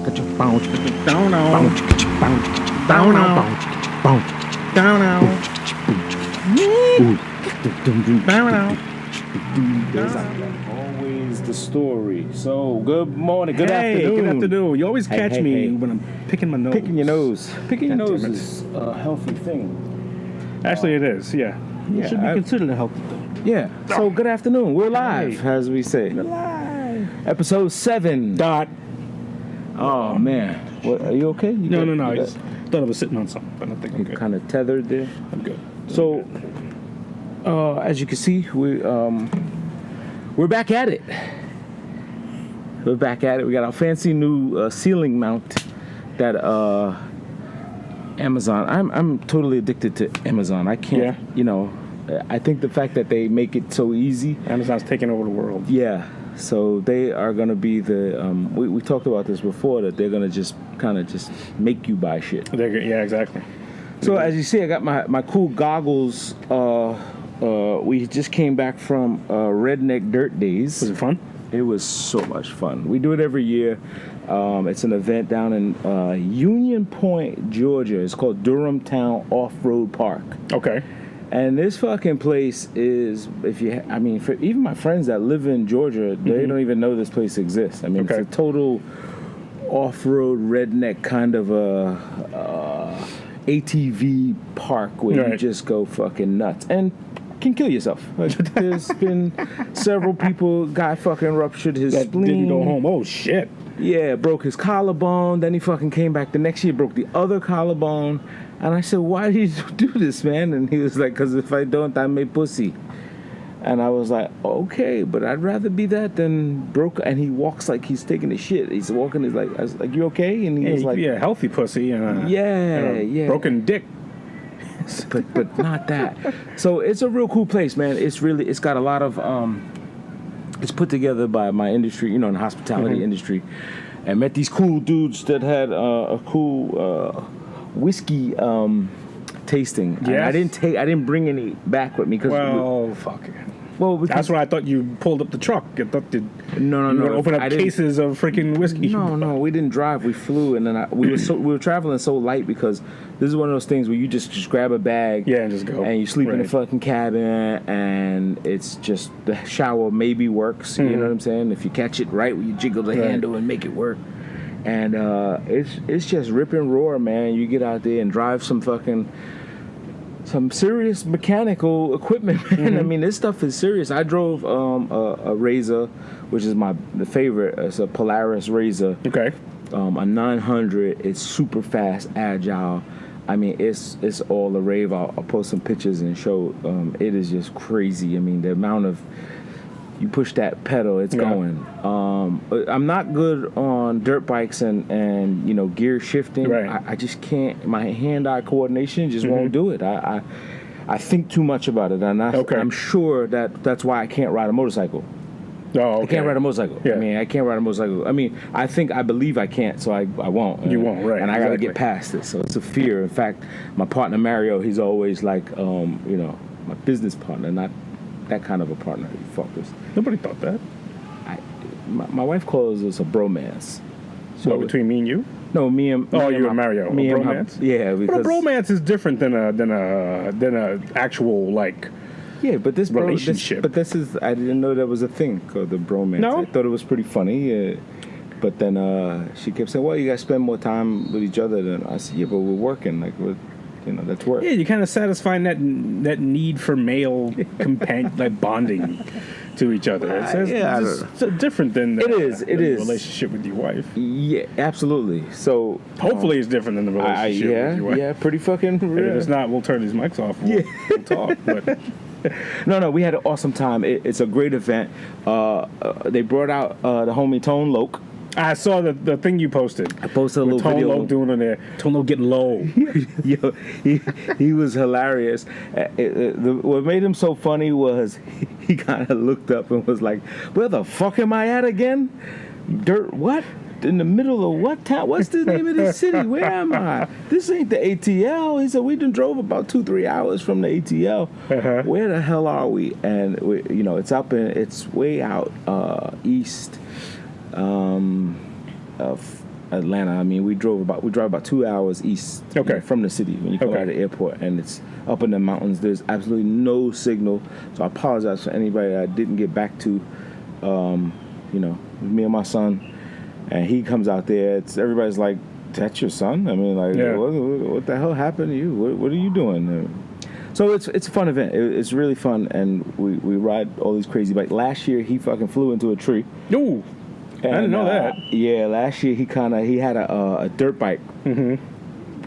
Always the story. So, good morning, good afternoon. Good afternoon. You always catch me when I'm picking my nose. Picking your nose. Picking your nose is a healthy thing. Actually, it is, yeah. Yeah, It should be considered a healthy thing. Yeah. So, good afternoon. We're live, as we say. We're live. Episode 7. Oh, man. What, are you okay? No. I just thought I was sitting on something, but I think I'm good. Kind of tethered there. I'm good. So, as you can see, we're back at it. We got our fancy new ceiling mount that Amazon. I'm totally addicted to Amazon. I can't. Yeah. I think the fact that they make it so easy. Amazon's taking over the world. Yeah. So they are going to be the. We talked about this before, that they're going to just kind of just make you buy shit. Yeah, exactly. So as you see, I got my cool goggles. We just came back from Redneck Dirtdays. Was it fun? It was so much fun. We do it every year. It's an event down in Union Point, Georgia. It's called Durhamtown Off-Road Park. Okay. And this fucking place is, for even my friends that live in Georgia, they don't even know this place exists. I mean, It's a total off-road redneck kind of a ATV park where you just go fucking nuts and can kill yourself. Like, there's been several people, guy fucking ruptured his spleen. Didn't go home. Oh, shit. Yeah, broke his collarbone. Then he fucking came back the next year, broke the other collarbone. And I said, why did you do this, man? And he was like, because if I don't, I'm a pussy. And I was like, okay, but I'd rather be that than broke. And he walks like he's taking a shit. He's walking, he's like, I was like, you okay? And he was like, yeah, healthy pussy. And yeah. Broken dick. but not that. So it's a real cool place, man. It's got a lot of, it's put together by my industry, in the hospitality industry. And met these cool dudes that had a cool whiskey tasting. Yes. And I didn't bring any back with me because fuck it. Well, that's why I thought you pulled up the truck. I thought you no. Open up cases of freaking whiskey. No, we didn't drive. We flew, and then we were traveling so light because this is one of those things where you just grab a bag, and just go, and you sleep in the fucking cabin, and it's just the shower maybe works. You know what I'm saying? If you catch it right, you jiggle the handle and make it work. And it's just rip and roar, man. You get out there and drive some serious mechanical equipment, man. I mean, this stuff is serious. I drove a Razor, which is my favorite. It's a Polaris Razor. Okay. A 900. It's super fast, agile. I mean, it's all a rave. I'll post some pictures and show. It is just crazy. I mean, the amount of you push that pedal, it's going. I'm not good on dirt bikes and gear shifting. Right. I just can't. My hand-eye coordination just won't do it. I think too much about it, and I'm sure that's why I can't ride a motorcycle. Oh, okay. I can't ride a motorcycle. Yeah. I mean, I can't ride a motorcycle. I mean, I believe I can't, so I won't. You won't, right? And I got to get past it. So it's a fear. In fact, my partner Mario, he's always like, my business partner, not that kind of a partner. He fucked us. Nobody thought that. My wife calls us a bromance. So between me and you? No, me and you and Mario. Me a and bromance? Yeah, because but a bromance is different than a actual like. Yeah, but this relationship. This is. I didn't know there was a thing called the bromance. No? I thought it was pretty funny. But then she kept saying, "Well, you guys spend more time with each other than." I said, "Yeah, but we're working. Like that's work." Yeah, you're kind of satisfying that need for male companion, like bonding to each other. It's different than the relationship with your wife. Yeah, absolutely. So hopefully it's different than the relationship with your wife. Yeah, pretty fucking real. If it's not, we'll turn these mics off. We'll talk. But No, we had an awesome time. It's a great event. They brought out the homie Tone Loke. I saw the thing you posted. I posted a little video. Tone Loke doing on there. Tone Loke getting low. Yo, he was hilarious. What made him so funny was he kind of looked up and was like, "Where the fuck am I at again? What? In the middle of what town? What's the name of this city? Where am I? This ain't the ATL." He said, "We done drove about 2-3 hours from the ATL. Where the hell are we?" And it's way out east. Atlanta. I mean, we drive about 2 hours east from the city when you go out of the airport, and it's up in the mountains. There's absolutely no signal, so I apologize for anybody that I didn't get back to. Me and my son, and he comes out there. Everybody's like, "That's your son?" I mean, like, what the hell happened to you? What are you doing? So it's a fun event. It's really fun, and we ride all these crazy bikes. Last year, he fucking flew into a tree. Ooh. I didn't know that. Yeah, last year he had a dirt bike,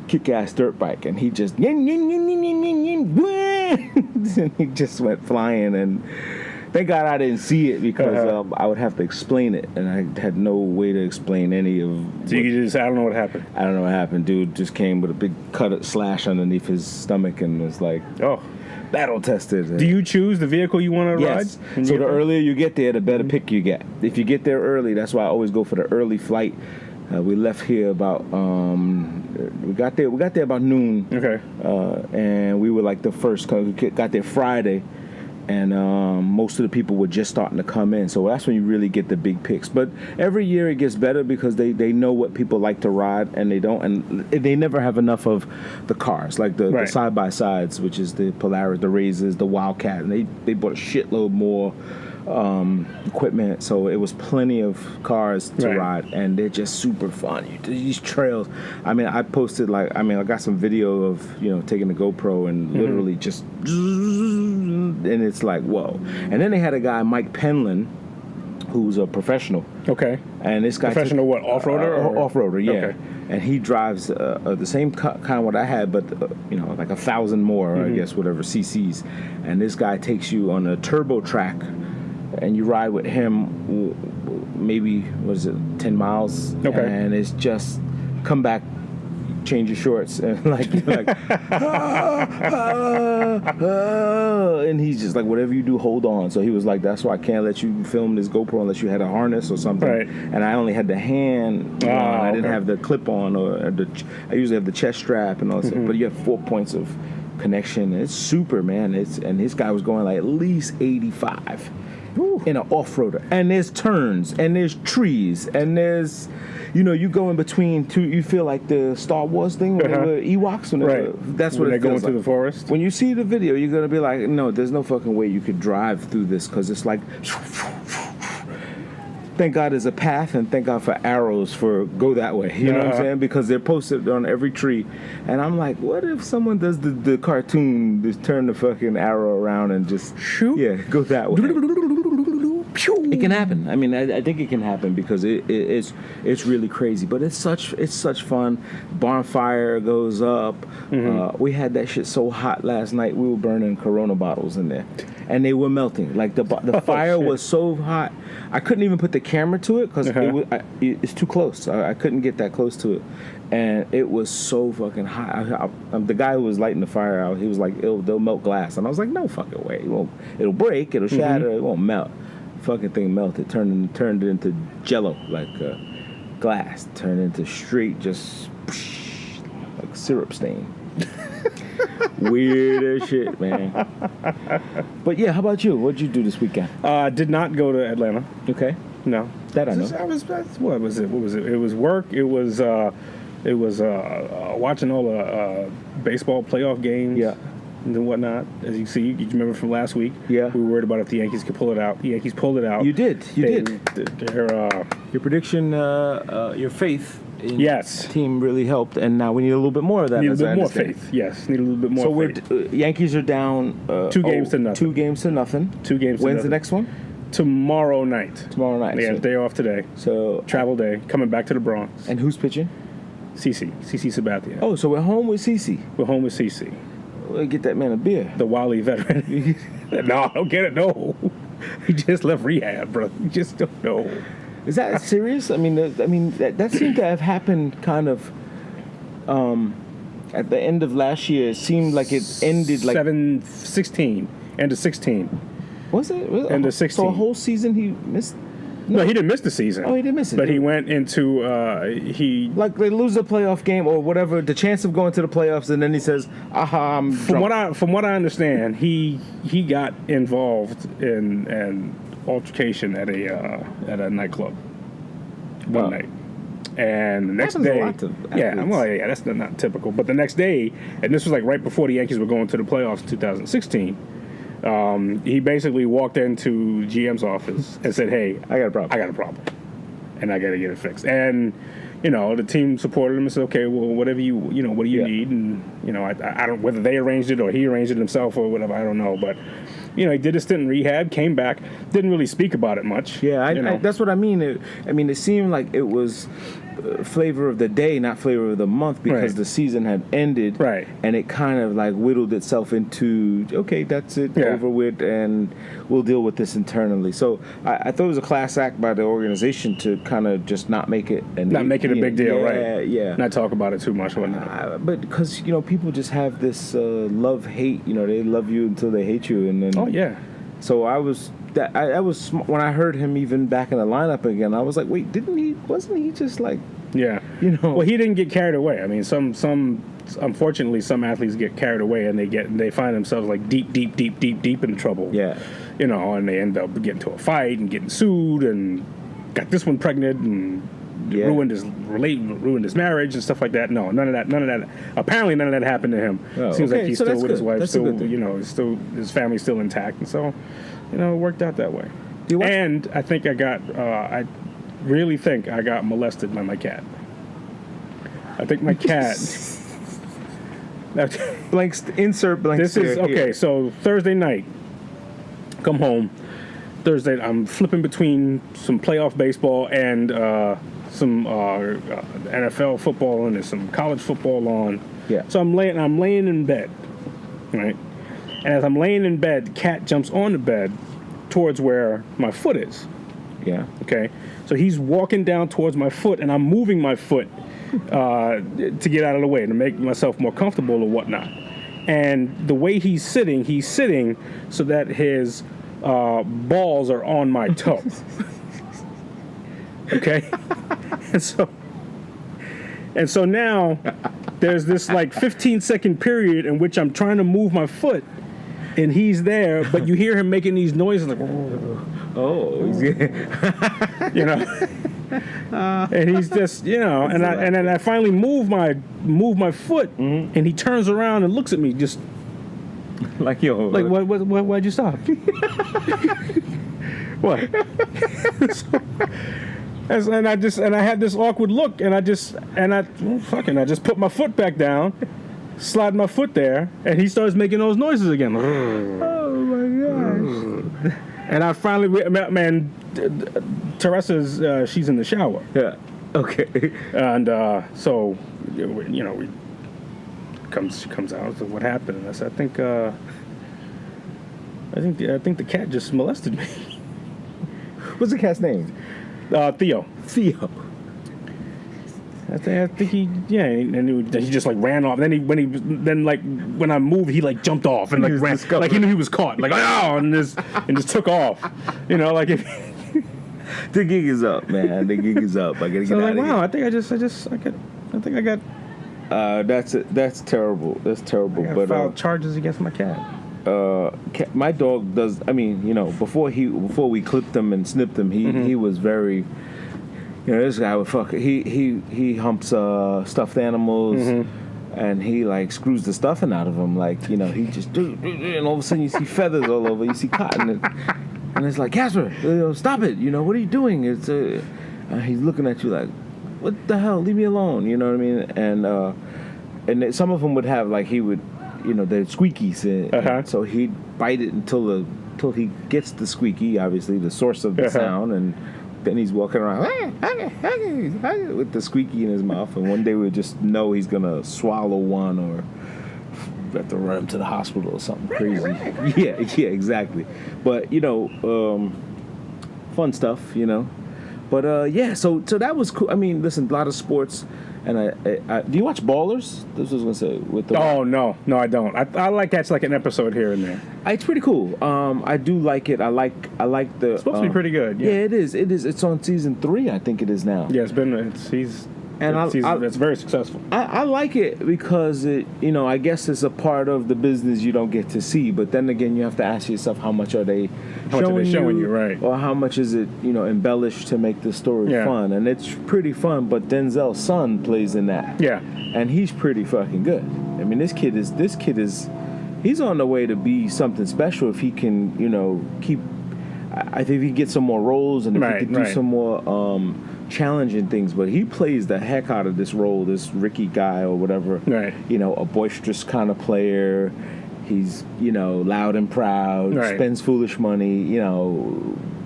kick-ass dirt bike, and he just and he just went flying. And thank God I didn't see it because I would have to explain it, and I had no way to explain any of. So I don't know what happened. I don't know what happened. Dude just came with a big slash underneath his stomach and was like, "Oh." Battle tested. Do you choose the vehicle you want to ride? Yes. So the earlier you get there, the better pick you get. If you get there early, that's why I always go for the early flight. We left here about we got there about noon. Okay. And we were like the first. We got there Friday, and most of the people were just starting to come in. So that's when you really get the big picks. But every year it gets better because they know what people like to ride, and they never have enough of the cars, like the side-by-sides, which is the Polaris, the Razors, the Wildcat, and they bought a shitload more equipment, so it was plenty of cars to ride, and they're just super fun. These trails, I mean, I posted I got some video of taking the GoPro and literally just, and it's like whoa. And then they had a guy, Mike Penland, who's a professional. Okay. And this guy professional what, off-roader? Off-roader, yeah. Okay. And he drives the same kind of what I had, but like 1,000 more, I guess, whatever cc's. And this guy takes you on a turbo track, and you ride with him maybe 10 miles, and it's just come back, change your shorts, and and he's just like, whatever you do, hold on. So he was like, that's why I can't let you film this GoPro unless you had a harness or something. Right. And I only had the hand on. I didn't have the clip on, I usually have the chest strap and all that stuff, but you have 4 points of connection. It's super, man. And this guy was going like at least 85. In an off-roader, and there's turns, and there's trees, and there's, you go in between two. You feel like the Star Wars thing when they were Ewoks. That's what it feels like. When they go into the forest. When you see the video, you're gonna be like, no, there's no fucking way you could drive through this because it's like. Thank God there's a path, and thank God for arrows for go that way. You know what I'm saying? Because they're posted on every tree. And I'm like, what if someone does the cartoon, just turn the fucking arrow around and just shoot? Yeah, go that way. It can happen. I mean, I think it can happen because it's really crazy. But it's such fun. Bonfire goes up. We had that shit so hot last night. We were burning Corona bottles in there, and they were melting. Like the fire was so hot, I couldn't even put the camera to it because it's too close. I couldn't get that close to it, and it was so fucking hot. The guy who was lighting the fire out, he was like, "They'll melt glass," and I was like, "No fucking way! It'll break. It'll shatter. It won't melt." Fucking thing melted, turned it into jello, like glass, turned into straight, just like syrup stain. Weird as shit, man. But yeah, how about you? What'd you do this weekend? Did not go to Atlanta. Okay. No. That I know. What was it? It was work. It was watching all the baseball playoff games. Yeah. And whatnot, as you see, you remember from last week. Yeah, we were worried about if the Yankees could pull it out. The Yankees pulled it out. You did. Your prediction, your faith in your team really helped, and now we need a little bit more of that. Need a little bit more faith. Yes, need a little bit more. So Yankees are down 2 games to nothing. 2 games to nothing. 2 games. When's the next one? Tomorrow night. They have a day off today. So travel day, coming back to the Bronx. And who's pitching? CC Sabathia. Oh, so we're home with CC. We'll get that man a beer. The Wally veteran. No, I don't get it. No, he just left rehab, bro. You just don't know. Is that serious? I mean, that seemed to have happened kind of at the end of last year. It seemed like it ended like 16, end of 16. Was it? End of 16. So a whole season he missed. No, he didn't miss the season. Oh, he didn't miss it. But he went into like they lose a playoff game or whatever, the chance of going to the playoffs, and then he says, "Aha, I'm drunk." From what I understand, he got involved in an altercation at a nightclub one night. And the next Happens a day, lot to athletes. that's not typical. But the next day, and this was like right before the Yankees were going to the playoffs in 2016, he basically walked into GM's office and said, "Hey, I got a problem, and I got to get it fixed." And the team supported him and said, "Okay, well, whatever what do you need?" And I don't, whether they arranged it or he arranged it himself or whatever, I don't know, but. He did a stint in rehab, came back, didn't really speak about it much. Yeah, that's what I mean. It seemed like it was flavor of the day, not flavor of the month, because the season had ended. Right. And it kind of like whittled itself into, okay, that's it, over with, and we'll deal with this internally. So I thought it was a class act by the organization to kind of just not make it a big deal, right? Yeah. Not talk about it too much. But because, people just have this love-hate, they love you until they hate you. And then, oh, yeah. So I was when I heard him even back in the lineup again, I was like, wait, wasn't he just like, Well, he didn't get carried away. I mean, unfortunately, some athletes get carried away and they find themselves like deep in trouble. Yeah. And they end up getting to a fight and getting sued and got this one pregnant and ruined his marriage and stuff like that. No, none of that. Apparently, none of that happened to him. Oh, Seems like he's still with his wife. That's still his family's still intact, and so it worked out that way. And I think I really think I got molested by my cat. I think my cat. Insert blank. This is okay. Here. So Thursday night, come home. Thursday, I'm flipping between some playoff baseball and some NFL football, and there's some college football on. Yeah. So I'm laying in bed, right? And as I'm laying in bed, the cat jumps on the bed towards where my foot is. Yeah. Okay. So he's walking down towards my foot, and I'm moving my foot to get out of the way, to make myself more comfortable or whatnot. And the way he's sitting so that his balls are on my toe. Okay? And so now there's this like 15-second period in which I'm trying to move my foot, and he's there, but you hear him making these noises like, and he's just, and then I finally move my foot, and he turns around and looks at me just like, why'd you stop? What? And I had this awkward look, and I just put my foot back down, slide my foot there, and he starts making those noises again. Oh my gosh! And I finally, man, Teresa's she's in the shower. Yeah. Okay. And so we comes out. So what happened? And I said, I think the cat just molested me. What's the cat's name? Theo. I think and he just like ran off. Then when I moved, he like jumped off and like ran, like he knew he was caught. Like and just took off. Like if the gig is up, man. The gig is up. I gotta get out of here. Wow, I think I got. That's terrible. That's terrible. I filed charges against my cat. My dog does. I mean, before we clipped him and snipped him, he was very. This guy would fuck. He humps stuffed animals, and he like screws the stuffing out of them. Like he just and all of a sudden you see feathers all over. You see cotton, and it's like, Casper, stop it. What are you doing? It's he's looking at you like, what the hell? Leave me alone. You know what I mean? And some of them would have like he would. The squeakies, and so he'd bite it until he gets the squeaky, obviously the source of the sound, and then he's walking around with the squeaky in his mouth, and one day we'll just know he's gonna swallow one, or we have to run him to the hospital or something crazy. Yeah, exactly. But fun stuff, But so that was cool. I mean, listen, a lot of sports. And I do you watch Ballers? This was gonna say with the. Oh no, I don't. I like catch like an episode here and there. It's pretty cool. I do like it. I like the. It's supposed to be pretty good. Yeah, it is. It's on season 3, I think it is now. Yeah, he's And That's very successful. I like it because it, I guess it's a part of the business you don't get to see. But then again, you have to ask yourself, how much are they showing you, right? Or how much is it, embellished to make the story fun? And it's pretty fun. But Denzel's son plays in that, and he's pretty fucking good. I mean, this kid is, he's on the way to be something special if he can, keep. I think he gets some more roles and if he can do some more. Challenging things, but he plays the heck out of this role, this Ricky guy or whatever. Right. A boisterous kind of player. He's, loud and proud, spends foolish money,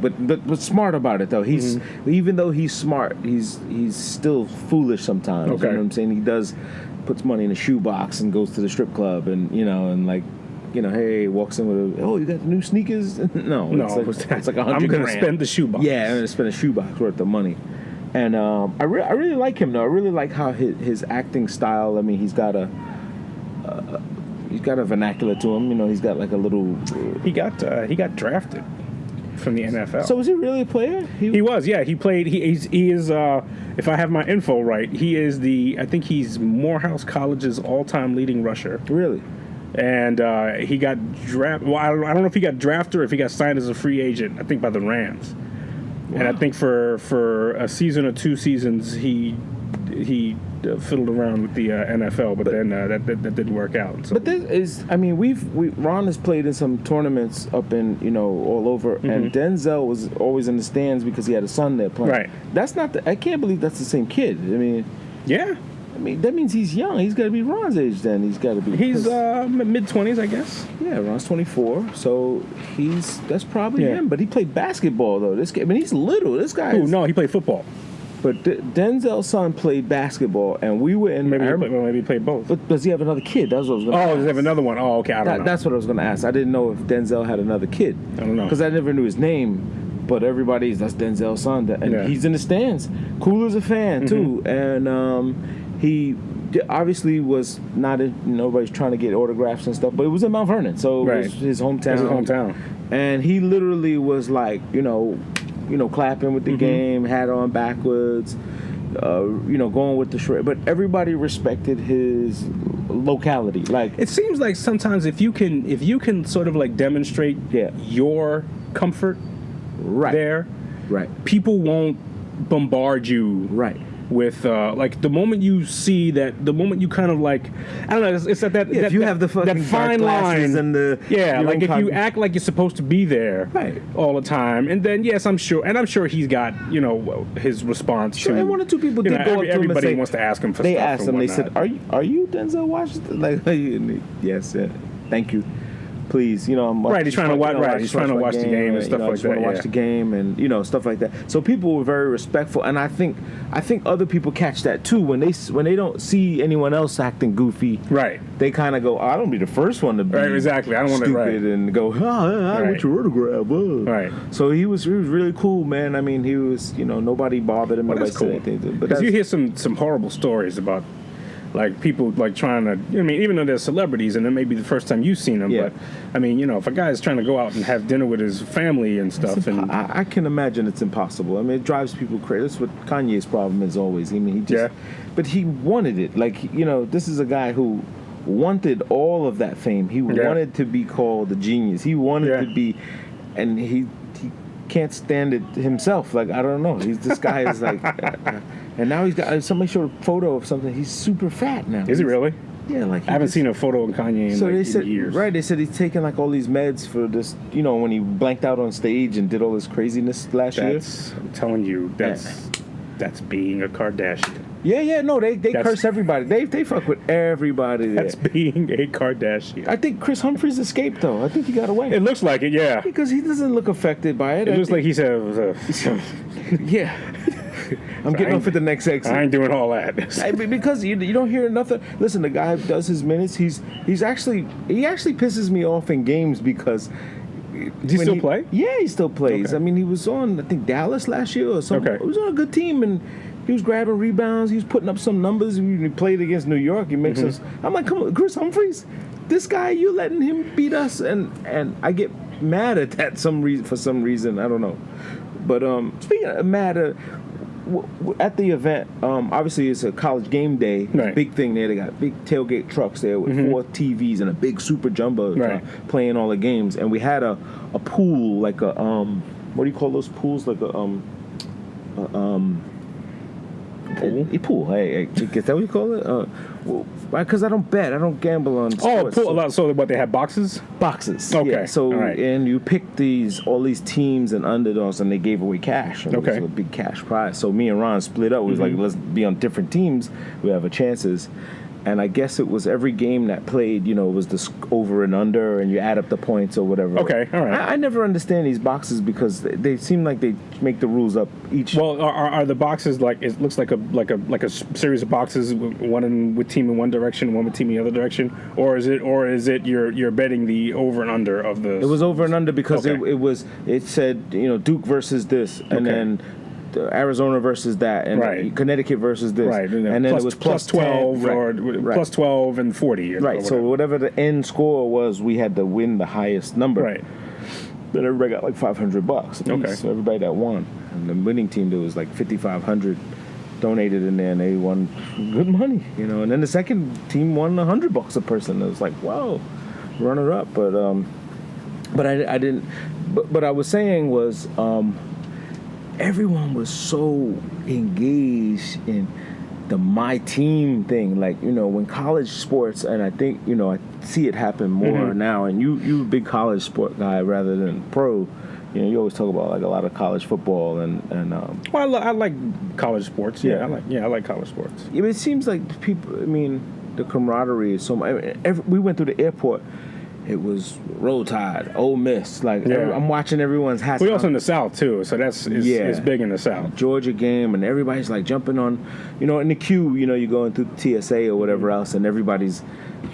but smart about it though. He's even though he's smart, he's still foolish sometimes. Okay. You know what I'm saying? Puts money in a shoebox and goes to the strip club and hey, walks in with you got the new sneakers? No, it's like $100. I'm gonna spend the shoebox. Yeah, I'm gonna spend a shoebox worth of money. And I really like him though. I really like how his acting style. I mean, he's got a vernacular to him. He's got like a little. He got drafted from the NFL. So was he really a player? He was. Yeah, he played. He is. If I have my info right, he is I think he's Morehouse College's all-time leading rusher. Really. And he got drafted. Well, I don't know if he got drafted or if he got signed as a free agent. I think by the Rams. Wow. And I think for a season or 2 seasons, he fiddled around with the NFL, but then that didn't work out. So. But this is, Ron has played in some tournaments up in all over, and Denzel was always in the stands because he had a son there playing. Right. That's not. I can't believe that's the same kid. Yeah. That means he's young. He's got to be Ron's age then. He's got to be. He's mid-20s, I guess. Yeah, Ron's 24, so that's probably him. But he played basketball though. This kid, he's little. This guy. Oh no, he played football. But Denzel's son played basketball, and we were in. Maybe he played both. But does he have another kid? That's what I was going to ask. Does he have another one? Oh, okay. I don't know. That's what I was going to ask. I didn't know if Denzel had another kid. I don't know. Because I never knew his name. But that's Denzel's son. And he's in the stands. Cool as a fan, too. And he obviously was not nobody's trying to get autographs and stuff, but it was in Mount Vernon, so it was his hometown. And he literally was like, clapping with the game, hat on backwards, going with the shred. But everybody respected his locality. Like, it seems like sometimes if you can sort of like demonstrate your comfort there, people won't bombard you with like the moment you see that, the moment you kind of like, I don't know, it's that if you have the fucking that fine line and the like if you act like you're supposed to be there all the time, and then I'm sure he's got his response to. And 1 or 2 people did go up to him and everybody say, wants to ask him for they stuff. They asked him. They said, "Are you Denzel Washington?" Like, yes, thank you. Please, I'm he's trying to watch. He's trying to watch the game and stuff like that. Want to watch the game and stuff like that. So people were very respectful, and I think other people catch that too when they don't see anyone else acting goofy. Right. They kind of go, I don't be the first one to be exactly. I don't want to stupid and go, I want your autograph. Right. So he was really cool, man. He was nobody bothered him. Well, that's cool. Because you hear some horrible stories about. Like people like trying to, even though they're celebrities and it may be the first time you've seen them, but if a guy's trying to go out and have dinner with his family and stuff, and I can imagine it's impossible. It drives people crazy. That's what Kanye's problem is always. But he wanted it. Like this is a guy who wanted all of that fame. He wanted to be called a genius. He wanted to be, and he can't stand it himself. Like, I don't know. This guy is like. And now he's got, somebody showed a photo of something. He's super fat now. Is he really? Yeah, like I haven't seen a photo of Kanye in years. Right, they said he's taking like all these meds for this, when he blanked out on stage and did all this craziness last year. I'm telling you, that's being a Kardashian. Yeah, no, they curse everybody. They fuck with everybody there. That's being a Kardashian. I think Chris Humphries escaped, though. I think he got away. It looks like it, yeah. Because he doesn't look affected by it. It looks like he's yeah. I'm getting off at the next exit. I ain't doing all that. Because you don't hear nothing. Listen, the guy does his minutes. He actually pisses me off in games because. Does he still play? Yeah, he still plays. Okay. He was on, I think, Dallas last year or something. Okay. He was on a good team, and he was grabbing rebounds. He was putting up some numbers. He played against New York. He makes us. I'm like, come on, Chris Humphries, this guy, you letting him beat us, and I get mad at that for some reason. I don't know. But speaking of mad, at the event, obviously it's a college game day. It's a big thing there. They got big tailgate trucks there with 4 TVs and a big super jumbo playing all the games. And we had a pool, like a what do you call those pools? Like a pool. Hey, is that what you call it? Because I don't bet. I don't gamble on sports. Oh, pool. So what, they have boxes? Boxes. Okay. Yeah. So, and you picked all these teams and underdogs, and they gave away cash. And it was a big cash prize. So me and Ron split up. We was like, let's be on different teams. We have a chances. And I guess it was every game that played, it was the over and under, and you add up the points or whatever. Okay, all right. I never understand these boxes because they seem like they make the rules up each. Well, are the boxes like, it looks like a series of boxes, one with team in one direction, one with team in the other direction, or is it you're betting the over and under of the? It was over and under because it said Duke versus this, and then Arizona versus that, and Connecticut versus this, and then it was plus 12 or plus 12 and 40, right? So whatever the end score was, we had to win the highest number, right? But everybody got like $500. Okay, so everybody that won, and the winning team, there was like 5,500 donated in there, and they won good money, And then the second team won $100 a person. It was like, wow, runner up. But I didn't. But what I was saying was. Everyone was so engaged in the my team thing, like when college sports, and I think I see it happen more now. And you a big college sport guy rather than pro. You always talk about like a lot of college football and. Well, I like college sports. Yeah, I like college sports. Yeah, it seems like people. I mean, the camaraderie is so much. We went through the airport. It was Roll Tide, Ole Miss. I'm watching everyone's hats. We also in the South too, so it's big in the South. Georgia game, and everybody's like jumping on, in the queue. You're going through the TSA or whatever else, and everybody's,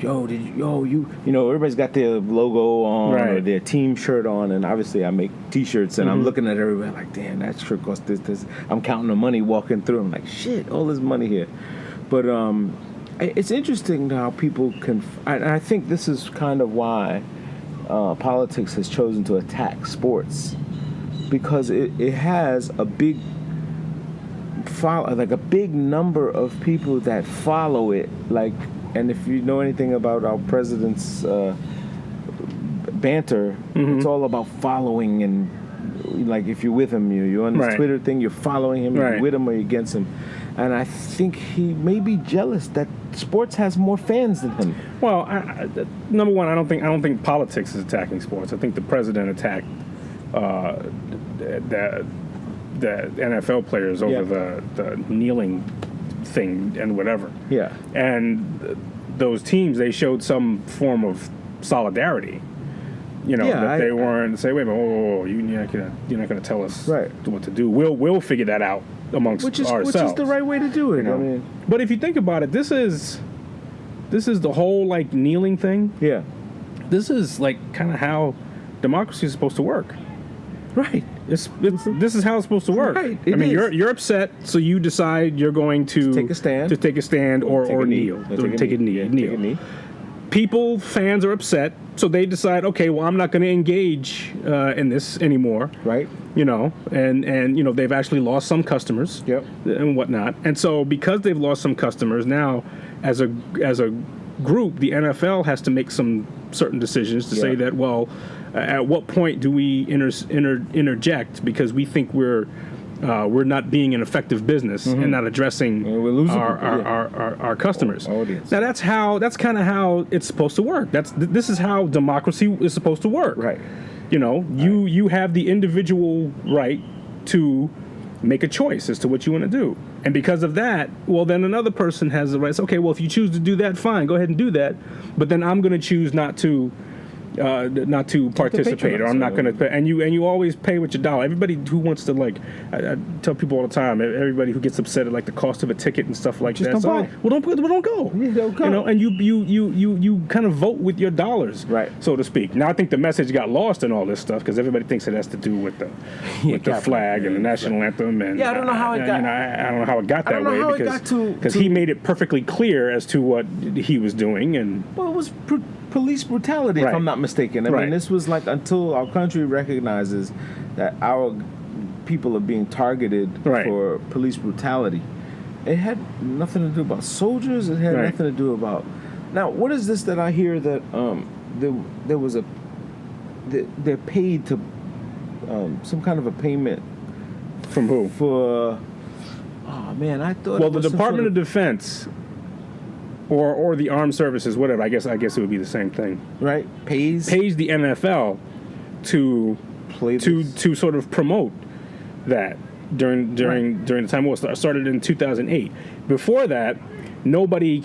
everybody's got their logo on or their team shirt on, and obviously I make T-shirts, and I'm looking at everybody like, damn, that shirt costs this. I'm counting the money walking through. I'm like, shit, all this money here, but it's interesting how people can. I think this is kind of why politics has chosen to attack sports, because it has a big a big number of people that follow it. And if you know anything about our president's banter, it's all about following and if you're with him, you're on this Twitter thing, you're following him, you're with him or you're against him. And I think he may be jealous that sports has more fans than him. Well, number one, I don't think politics is attacking sports. I think the president attacked the NFL players over the kneeling thing and whatever. Yeah. And those teams, they showed some form of solidarity. That they weren't say, wait a minute, you're not gonna tell us what to do. We'll figure that out amongst ourselves. Which is the right way to do it. I mean, but if you think about it, this is the whole kneeling thing. Yeah. This is kind of how democracy is supposed to work. Right. This is how it's supposed to work. Right. You're upset, so you decide you're going to take a stand or kneel. Take a knee. People, fans are upset, so they decide, okay, well, I'm not going to engage in this anymore. Right. And they've actually lost some customers. Yep. And whatnot. And so because they've lost some customers, now as a group, the NFL has to make some certain decisions to say that, well, at what point do we interject because we think we're not being an effective business and not addressing our customers. Now that's kind of how it's supposed to work. This is how democracy is supposed to work. Right. You have the individual right to make a choice as to what you want to do. And because of that, well, then another person has the right to say, okay, well, if you choose to do that, fine, go ahead and do that. But then I'm going to choose not to participate, or I'm not going to. And you always pay with your dollar. Everybody who wants to I tell people all the time. Everybody who gets upset at the cost of a ticket and stuff like that. Don't buy. Well, don't go. Yeah, don't go. And you kind of vote with your dollars, right, so to speak. Now I think the message got lost in all this stuff because everybody thinks it has to do with the flag and the national anthem. And I don't know how it got. I don't know how it got that way because he made it perfectly clear as to what he was doing. And well, it was police brutality, if I'm not mistaken. I mean, this was until our country recognizes that our people are being targeted Right. for police brutality. It had nothing to do about soldiers. It had Right. nothing to do about. Now, what is this that I hear that there was they're paid to some kind of a payment From who? for? Oh man, I thought. Well, it the was some Department sort of Defense, or the Armed Services, whatever. I guess it would be the same thing. right pays Pays the NFL to play to this. to sort of promote that during the time it started in 2008. Before that, nobody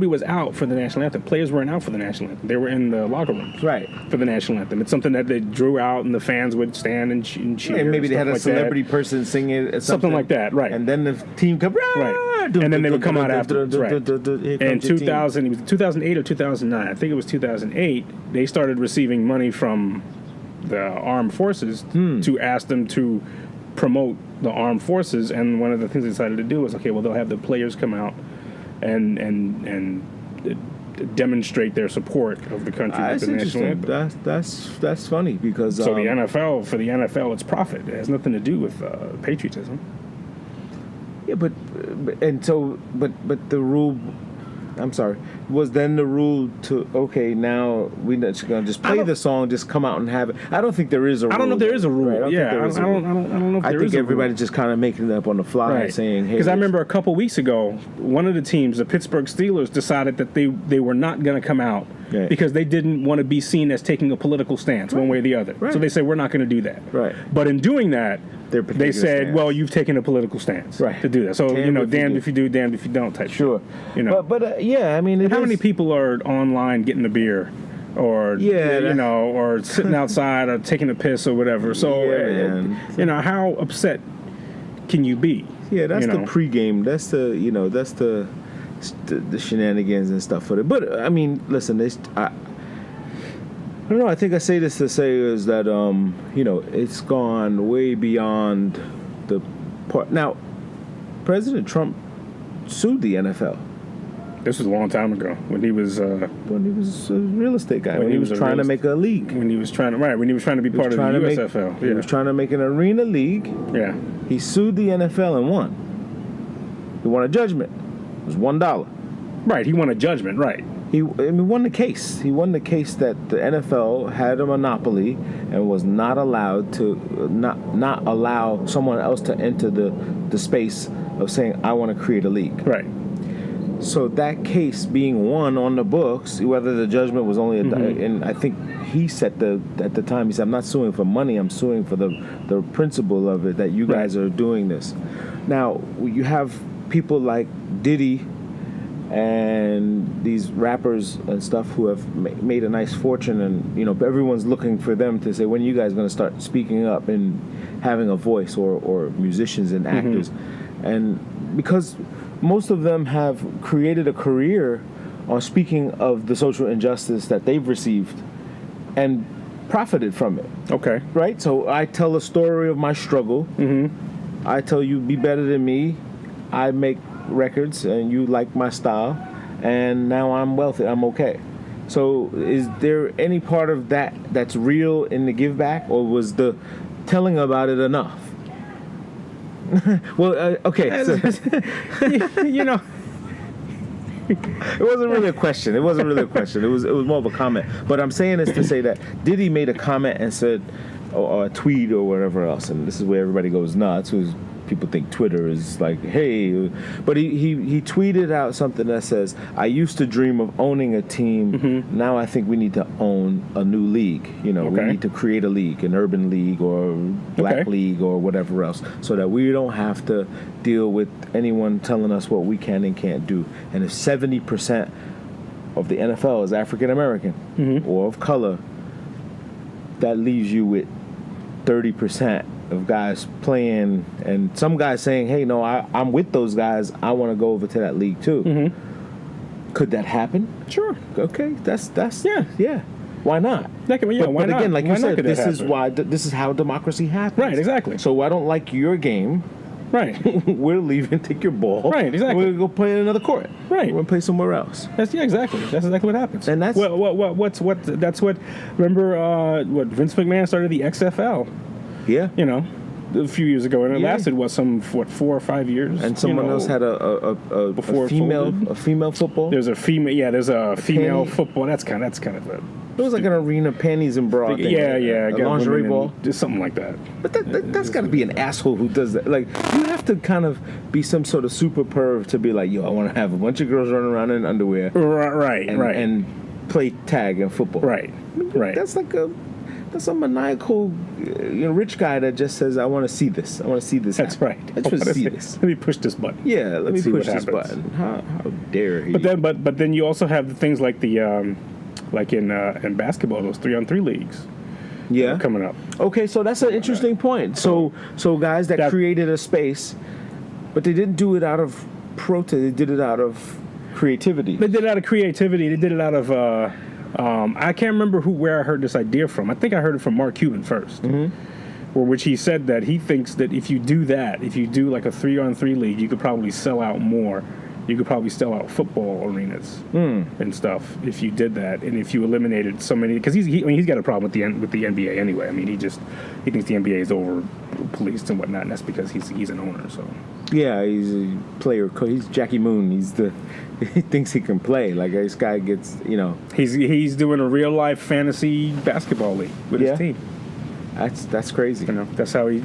was out for the national anthem. Players weren't out for the national anthem. They were in the locker rooms Right. for the national anthem. It's something that they drew out, and the fans would stand and cheer. And maybe they stuff had a like celebrity that. person sing it, or Something like that, right. And then the team come Right. And then they would come out afterwards, right. In 2000, it was 2008 or 2009. I think it was 2008. They started receiving money from the armed forces to ask them to promote the armed forces. And one of the things they decided to do was, okay, well, they'll have the players come out and demonstrate their support of the country with That's the national interesting. anthem. That's funny because So the NFL, it's profit. It has nothing to do with patriotism. yeah, but the rule. I'm sorry. Was then the rule to now we're not just gonna just play the song, just come out and have it. I don't think there is a rule. I don't know if there is a rule. Right, I Yeah, don't think there is a rule. I don't know if I there think is a rule. everybody's just kind of making it up on the fly, saying, "Hey." Because I remember a couple weeks ago, one of the teams, the Pittsburgh Steelers, decided that they were not going to come out Right. because they didn't want to be seen as taking a political stance one way or the other. Right. So they said, we're not going to do that. Right. But in doing that, Their they particular said, stance. well, you've taken a political stance Right. to do that. So, Damned if you damned do. if you do, damned if you don't type Sure. shit. You know. But yeah, I mean, How many people are online getting a beer? Or or sitting outside or taking a piss or whatever. So Yeah, man. How upset can you be? Yeah, that's You the know? pregame. That's the shenanigans and stuff for it. But I mean, listen, I don't know. I think I say this to say is that it's gone way beyond the part. Now, President Trump sued the NFL This was a long time ago when he was when he was a real estate guy. When he was a trying to real make a league. when he was trying to be part of the USFL. He was trying to make an arena league. Yeah. He sued the NFL and won. He won a judgment. It was $1. Right. He won a judgment. Right. He won the case. He won the case that the NFL had a monopoly and was not allowed to not allow someone else to enter the space of saying, I want to create a league. Right. So that case being won on the books, whether the judgment was only and I think he said at the time, he said, I'm not suing for money, I'm suing for the principle of it, that you guys are doing this. Now, you have people like Diddy and these rappers and stuff who have made a nice fortune, and everyone's looking for them to say, when are you guys going to start speaking up and having a voice, or musicians and actors. And because most of them have created a career on speaking of the social injustice that they've received and profited from it. Okay. Right? So I tell a story of my struggle. I tell you, be better than me. I make records and you like my style, and now I'm wealthy. I'm okay. So is there any part of that that's real in the give back, or was the telling about it enough? Well, okay. So it wasn't really a question. It was more of a comment. But I'm saying this to say that Diddy made a comment and said, or a tweet or whatever else, and this is where everybody goes nuts. People think Twitter is like, hey, but he tweeted out something that says, I used to dream of owning a team. Now I think we need to own a new league. We need to create a league, an urban league or black league or whatever else, so that we don't have to deal with anyone telling us what we can and can't do. And if 70% of the NFL is African American or of color, that leaves you with 30% of guys playing, and some guys saying, hey, no, I'm with those guys, I want to go over to that league too. Could that happen? Sure. Okay, that's Yeah. Why not? Why But not? again, like Why you not said, could that happen? this is how democracy happens. Right, exactly. So I don't like your game. Right. We're leaving. Take your ball. Right, exactly. We're gonna go play in another court. Right. We're gonna play somewhere else. Exactly. That's exactly what happens. And that's that's what. Remember what Vince McMahon started the XFL. Yeah. a few years ago, and it Yeah. lasted 4 or 5 years. And someone else had a Before it female folded? a female football. There's a female. Yeah, there's a female penny. football. That's kind of a. It was like an arena panties and bra thing. Yeah, a got lingerie women ball. in- just something like that. But that's got to be an asshole who does that. Like, you have to kind of be some sort of super perv to be like, yo, I want to have a bunch of girls running around in underwear Right, and play tag and football. right. That's like that's a maniacal, rich guy that just says, I want to see this. I want to see this. That's happen. right. I just want to see this. Let me push this button. Yeah, let me see push what this happens. button. How dare he? But then you also have the things like the like in basketball, those 3-on-3 leagues yeah. coming up. Okay, so that's an interesting point. So guys that created a space, but they didn't do it out of protest. They did it out of creativity. They did it out of creativity. They did it out of I can't remember where I heard this idea from. I think I heard it from Mark Cuban first. Which he said that he thinks that if you do like a 3-on-3 league, you could probably sell out more. You could probably sell out football arenas and stuff if you did that, and if you eliminated so many. Because he's got a problem with the NBA anyway. I mean, he thinks the NBA is over policed and whatnot, and that's because he's an owner. So Yeah, he's a player. He's Jackie Moon. He thinks he can play. Like, this guy gets, he's doing a real life fantasy basketball league with his team. That's crazy. That's how he.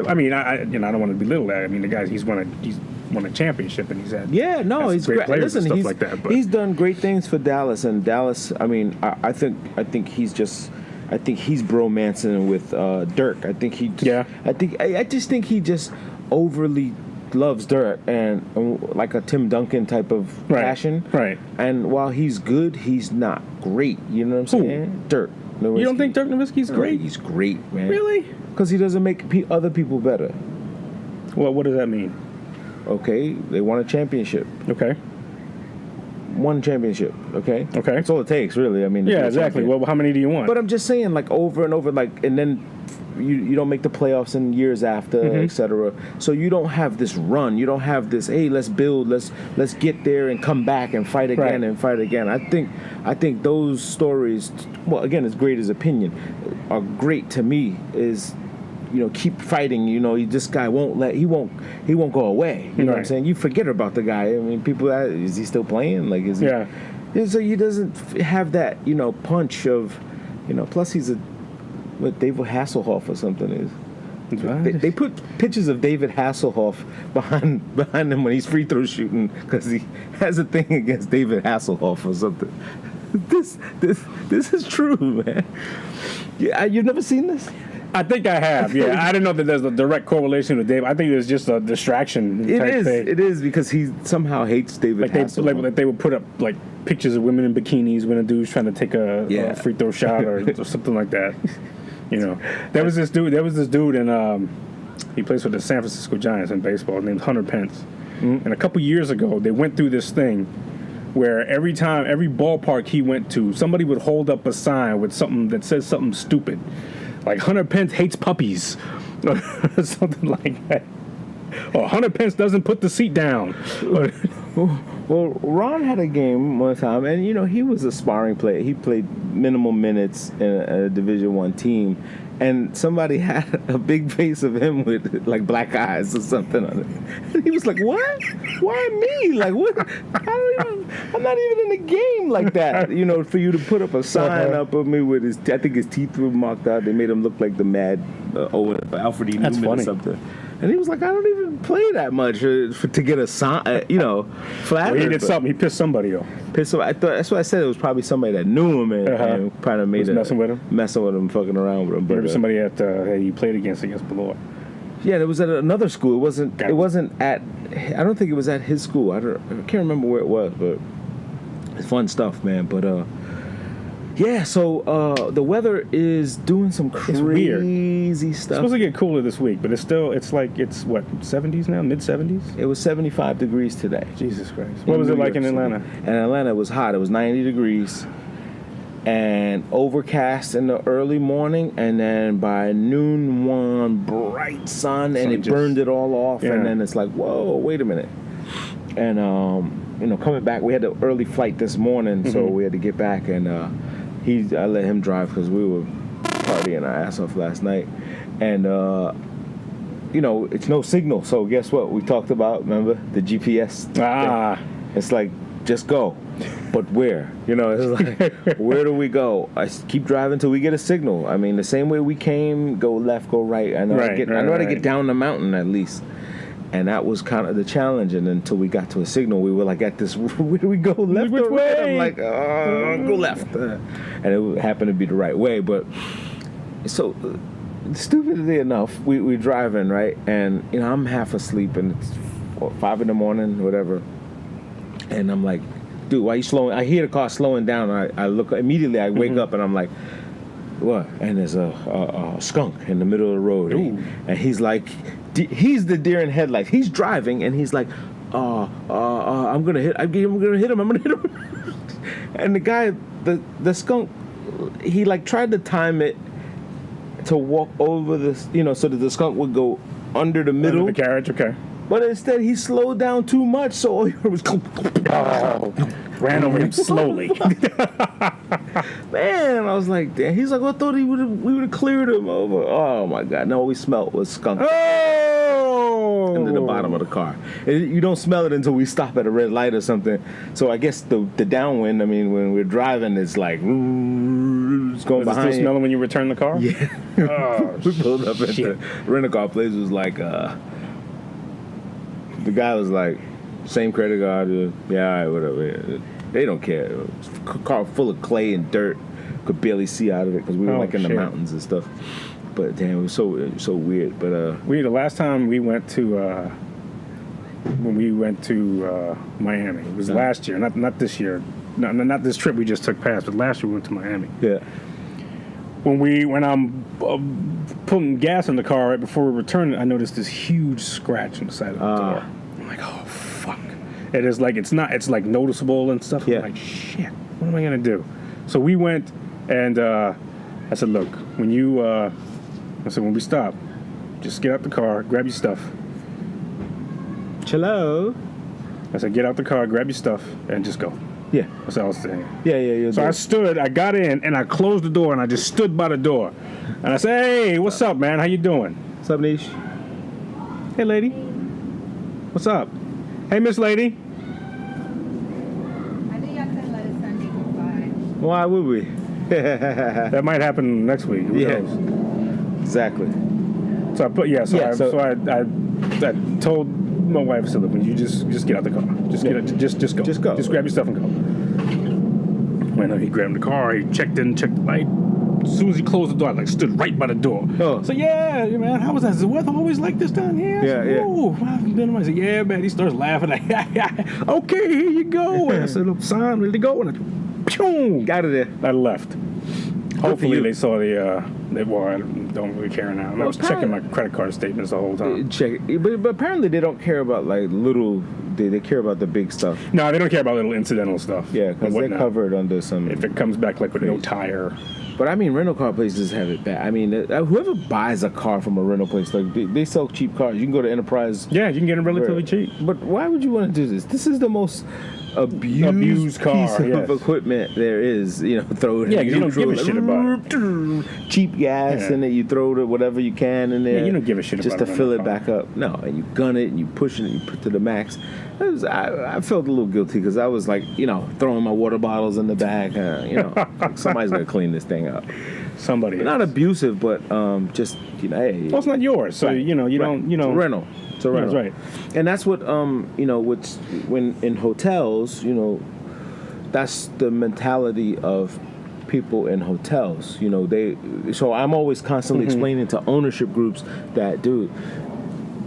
I mean, I don't want to belittle that. I mean, the guy he's won a championship, and he's had he's great great. players Listen, and stuff like that. But he's done great things for Dallas, and Dallas. I mean, I think he's just. I think he's bromancing with Dirk. I think he. I just think he just overly loves Dirk and like a Tim Duncan type of passion. Right. And while he's good, he's not great. You know what I'm saying? Dirk. You don't think Dirk Nowitzki's great? He's great, man. Really? Because he doesn't make other people better. Well, what does that mean? Okay, they won a championship. Okay. One championship. Okay. Okay. That's all it takes, really. I mean. Yeah, exactly. Well, how many do you want? But I'm just saying, like, over and over, like, and then you don't make the playoffs in years after, etc. So you don't have this run. You don't have this. Hey, let's build. Let's get there and come back and fight again and fight again. I think those stories. Well, again, as great as opinion, are great to me. Is keep fighting. This guy he won't go away. You know what I'm saying? You forget about the guy. I mean, people, is he still playing? Like, is he? Yeah. So he doesn't have that, punch of, plus he's what David Hasselhoff or something is. They put pictures of David Hasselhoff behind him when he's free throw shooting because he has a thing against David Hasselhoff or something. This is true, man. Yeah, you've never seen this? I think I have. Yeah, I didn't know that there's a direct correlation with Dave. I think it's just a distraction. It is because he somehow hates David Hasselhoff. Like they would put up like pictures of women in bikinis when a dude's trying to take a free throw shot or something like that. There was this dude, and he plays for the San Francisco Giants in baseball, named Hunter Pence. And a couple years ago, they went through this thing where every ballpark he went to, somebody would hold up a sign with something that says something stupid, like Hunter Pence hates puppies, or something like that. Or Hunter Pence doesn't put the seat down. Well, Ron had a game one time, and he was a sparring player. He played minimal minutes in a Division I team, and somebody had a big face of him with like black eyes or something on it. And he was like, "What? Why me? Like what? I'm not even in the game like that. For you to put up a sign up of me with I think his teeth were marked out. They made him look like the mad Alfred E. Newman or something." And he was like, I don't even play that much to get a sign, flattered. Well, he did something. He pissed somebody off. That's why I said it was probably somebody that knew him and kind of made messing with him, fucking around with him. But maybe somebody that he played against Beloit. Yeah, it was at another school. It wasn't at. I don't think it was at his school. I can't remember where it was, but it's fun stuff, man. But yeah, so the weather is doing some crazy stuff. It's supposed to get cooler this week, but it's what, 70s now, mid 70s? It was 75 degrees today. Jesus Christ! What was it like in Atlanta? In Atlanta, it was hot. It was 90 degrees, and overcast in the early morning, and then by noon, one bright sun, and it burned it all off. And then it's like, whoa, wait a minute. And coming back, we had an early flight this morning, so we had to get back, and I let him drive because we were partying our ass off last night, and it's no signal. So guess what? We talked about, remember, the GPS thing? It's like, just go. But where? It's like, where do we go? I keep driving till we get a signal. I mean, the same way we came, go left, go right. I know how to get down the mountain at least. And that was kind of the challenge. And until we got to a signal, we were like at this, where do we go, left or right? I'm like, go left. And it happened to be the right way. But so, stupidly enough, we're driving, right? And, I'm half asleep and it's 5 in the morning, whatever. And I'm like, dude, why are you slowing? I hear the car slowing down. I look, immediately I wake up and I'm like, what? And there's a skunk in the middle of the road. And he's like, he's the deer in headlights. He's driving and he's like, I'm gonna hit him. And the guy, the skunk, he like tried to time it to walk over this, so that the skunk would go under the middle. Under the carriage, okay. But instead, he slowed down too much, so all he heard was... ran over him slowly. Man, I was like, damn. He's like, I thought we would have cleared him over. Oh, my God. No, all we smelled was skunk. Oh! Into the bottom of the car. And you don't smell it until we stop at a red light or something. So I guess the downwind, I mean, when we're driving, it's like... It's going was behind it still smelling when you returned the car? Yeah. Oh, we pulled up at the rent-a-car place. It was like... The guy was like, same credit card. Yeah, all right, whatever. They don't care. Car full of clay and dirt. Could barely see out of it because we were in the mountains and stuff. But damn, it was so weird. But the last time we went to Miami, it was last year, not this year, not this trip we just took past, but last year we went to Miami. Yeah. When I'm putting gas in the car right before we returned, I noticed this huge scratch on the side of the door. I'm like, oh fuck! It is like it's like noticeable and stuff. Yeah. I'm like, shit, what am I gonna do? So we went and I said, look, when we stop, just get out the car, grab your stuff. Hello. I said, get out the car, grab your stuff, and just go. Yeah. That's what I was saying. Yeah. So I got in, and I closed the door, and I just stood by the door. And I said, hey, what's up, man? How you doing? What's up, Nish? Hey, lady. What's up? Hey, Miss Lady. I think you have to let his son go by. Why would we? That might happen next week. Who knows? Exactly. So I told my wife, I said, look, when you just get out the car. Just go. Just go. Just grab your stuff and go. When he grabbed the car, he checked the light. As soon as he closed the door, I stood right by the door. Oh. So yeah, man, how was that? Is the weather always like this down here? I said, yeah, man. He starts laughing. Okay, here you go. And I said, look, son, ready to go? And I got it there. I left. Hopefully they saw I don't really care now. I was checking my credit card statements the whole time. But apparently they don't care about little. They care about the big stuff. No, they don't care about little incidental stuff. Yeah, because they're covered under some. If it comes back with no tire. But I mean, rental car places have it bad. I mean, whoever buys a car from a rental place, they sell cheap cars. You can go to Enterprise. Yeah, you can get them relatively cheap. But why would you want to do this? This is the most abused car, piece of equipment there is. Throw it. Yeah, because you don't give a shit about it. Cheap gas in it. You throw whatever you can in there. Yeah, you don't give a shit just about to fill it back up. No, and you gun it and you push it and you put it to the max. I felt a little guilty because I was throwing my water bottles in the back. Somebody's gonna clean this thing up. Somebody. Not abusive, but just hey. Well, it's not yours, so you don't. It's a rental. It's a rental. That's right. And that's what when in hotels, that's the mentality of people in hotels. So I'm always constantly explaining to ownership groups that, dude,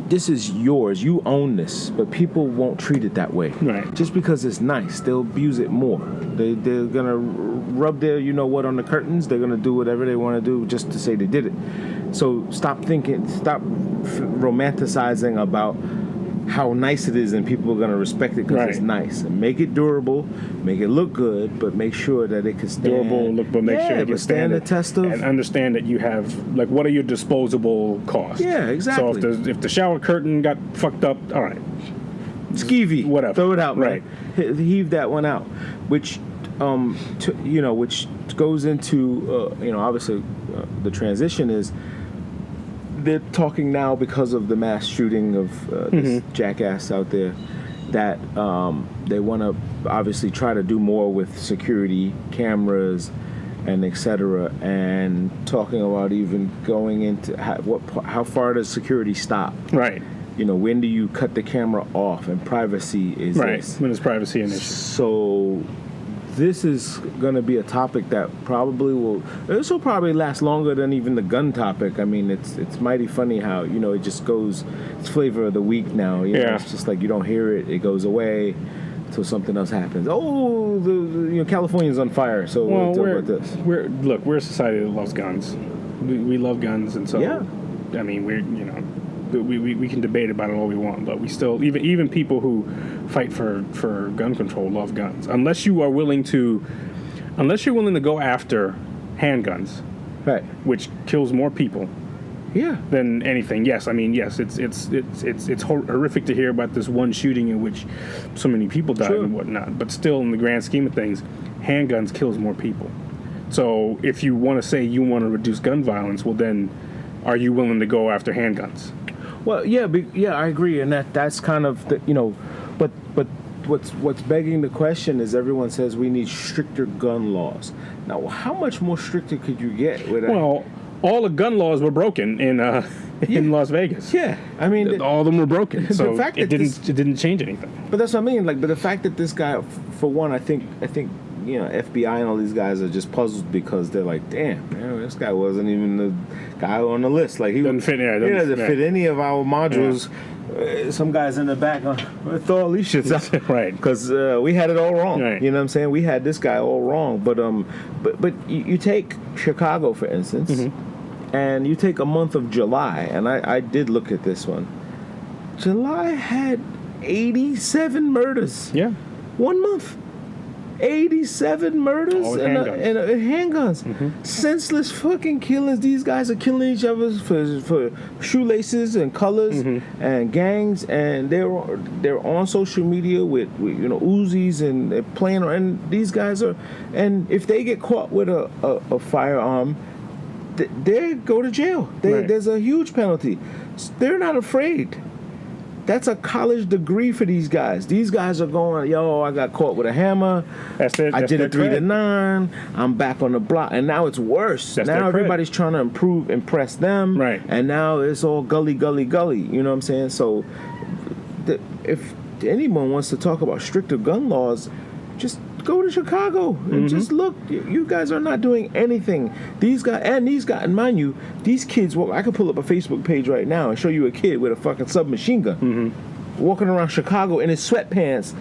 this is yours. You own this, but people won't treat it that way. Right. Just because it's nice, they'll abuse it more. They're gonna rub their on the curtains. They're gonna do whatever they want to do just to say they did it. So stop romanticizing about how nice it is, and people are gonna respect it because it's nice. And make it durable, make it look good, but make sure that it can stand. Durable, but make sure it can stand the test of. And understand that you have what are your disposable costs? Yeah, exactly. So if the shower curtain got fucked up, all right, skeevy, whatever, throw it out, right? Man. Heave that one out, which which goes into obviously the transition is they're talking now because of the mass shooting of this jackass out there that they want to obviously try to do more with security cameras and etc. And talking about even going into how far does security stop? Right. You know, when do you cut the camera off? And privacy is this. When is privacy an issue? So this is going to be a topic that this will probably last longer than even the gun topic. I mean, it's mighty funny how, you know, it just goes, it's flavor of the week now. You know, it's just like you don't hear it, it goes away until something else happens. Oh, the California's on fire, so we'll talk about this. We're a society that loves guns. We love guns, and so, yeah. I mean, we can debate about it all we want, but we still, even people who fight for gun control love guns. Unless you're willing to go after handguns, Right. which kills more people Yeah. than anything. Yes, I mean, yes, it's horrific to hear about this one shooting in which so many people died Sure. and whatnot. But still, in the grand scheme of things, handguns kills more people. So if you want to say you want to reduce gun violence, well then, are you willing to go after handguns? Well, yeah, I agree, and that's kind of the, you know, but what's begging the question is everyone says we need stricter gun laws. Now, how much more stricter could you get with that? Well, all the gun laws were broken in Las Vegas. Yeah, I mean, All of them were broken, so fact it that didn't change anything. but that's what I mean. Like, but the fact that this guy, for one, I think you know, FBI and all these guys are just puzzled because they're like, damn, man, this guy wasn't even the guy on the list. Like, he Doesn't fit. Yeah, he doesn't yeah. fit any of our modules. Some guys in the back throw all these shits out, Right. Because we had it all wrong. Right. You know what I'm saying? We had this guy all wrong. But you take Chicago for instance, and you take a month of July, and I did look at this one. July had 87 murders. Yeah. 1 month. 87 murders All with and handguns. handguns. Senseless fucking killings. These guys are killing each other for shoelaces and colors and gangs, and they're on social media with you know, Uzis, and they're playing. And these guys are, and if they get caught with a firearm, they go to jail. Right. There's a huge penalty. They're not afraid. That's a college degree for these guys. These guys are going, yo, I got caught with a hammer. I did a 3 to 9. I'm back on the block. And now it's worse. That's now their cred. Everybody's trying to impress them. Right. And now it's all gully. You know what I'm saying? So if anyone wants to talk about stricter gun laws, just go to Chicago and just look. You guys are not doing anything. These guys, and mind you, these kids, well, I could pull up a Facebook page right now and show you a kid with a fucking submachine gun walking around Chicago in his sweatpants,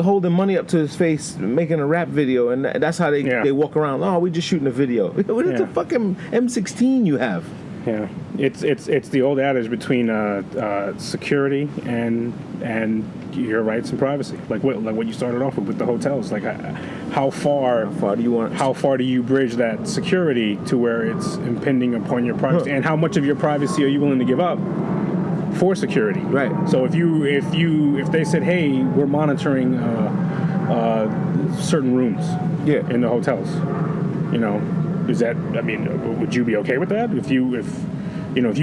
holding money up to his face, making a rap video, and that's how they walk around. Oh, we just shooting a video. What is the fucking M16 you have? Yeah, it's the old adage between security and your rights and privacy. Like what you started off with the hotels. Like how far do you bridge that security to where it's impinging upon your privacy, and how much of your privacy are you willing to give up for security? Right. So if they said, hey, we're monitoring certain rooms in the hotels, you know. Is that? I mean, would you be okay with that? If you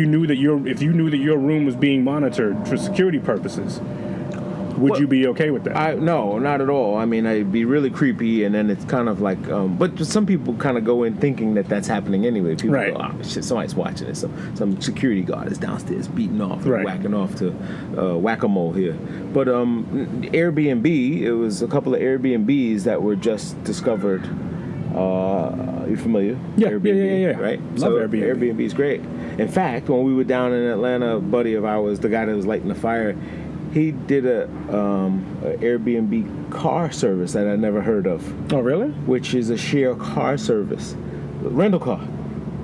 knew that your room was being monitored for security purposes, would you be okay with that? No, not at all. I mean, it'd be really creepy, and then it's kind of like, but some people kind of go in thinking that that's happening anyway. People go, oh shit, somebody's watching it. Some security guard is downstairs beating off, and whacking off to whack-a-mole here. But Airbnb, it was a couple of Airbnbs that were just discovered. You familiar? Yeah, Airbnb, yeah. Right? Love Airbnb. Airbnb is great. In fact, when we were down in Atlanta, a buddy of ours, the guy that was lighting the fire, he did a Airbnb car service that I never heard of. Oh, really? Which is a share car service, rental car.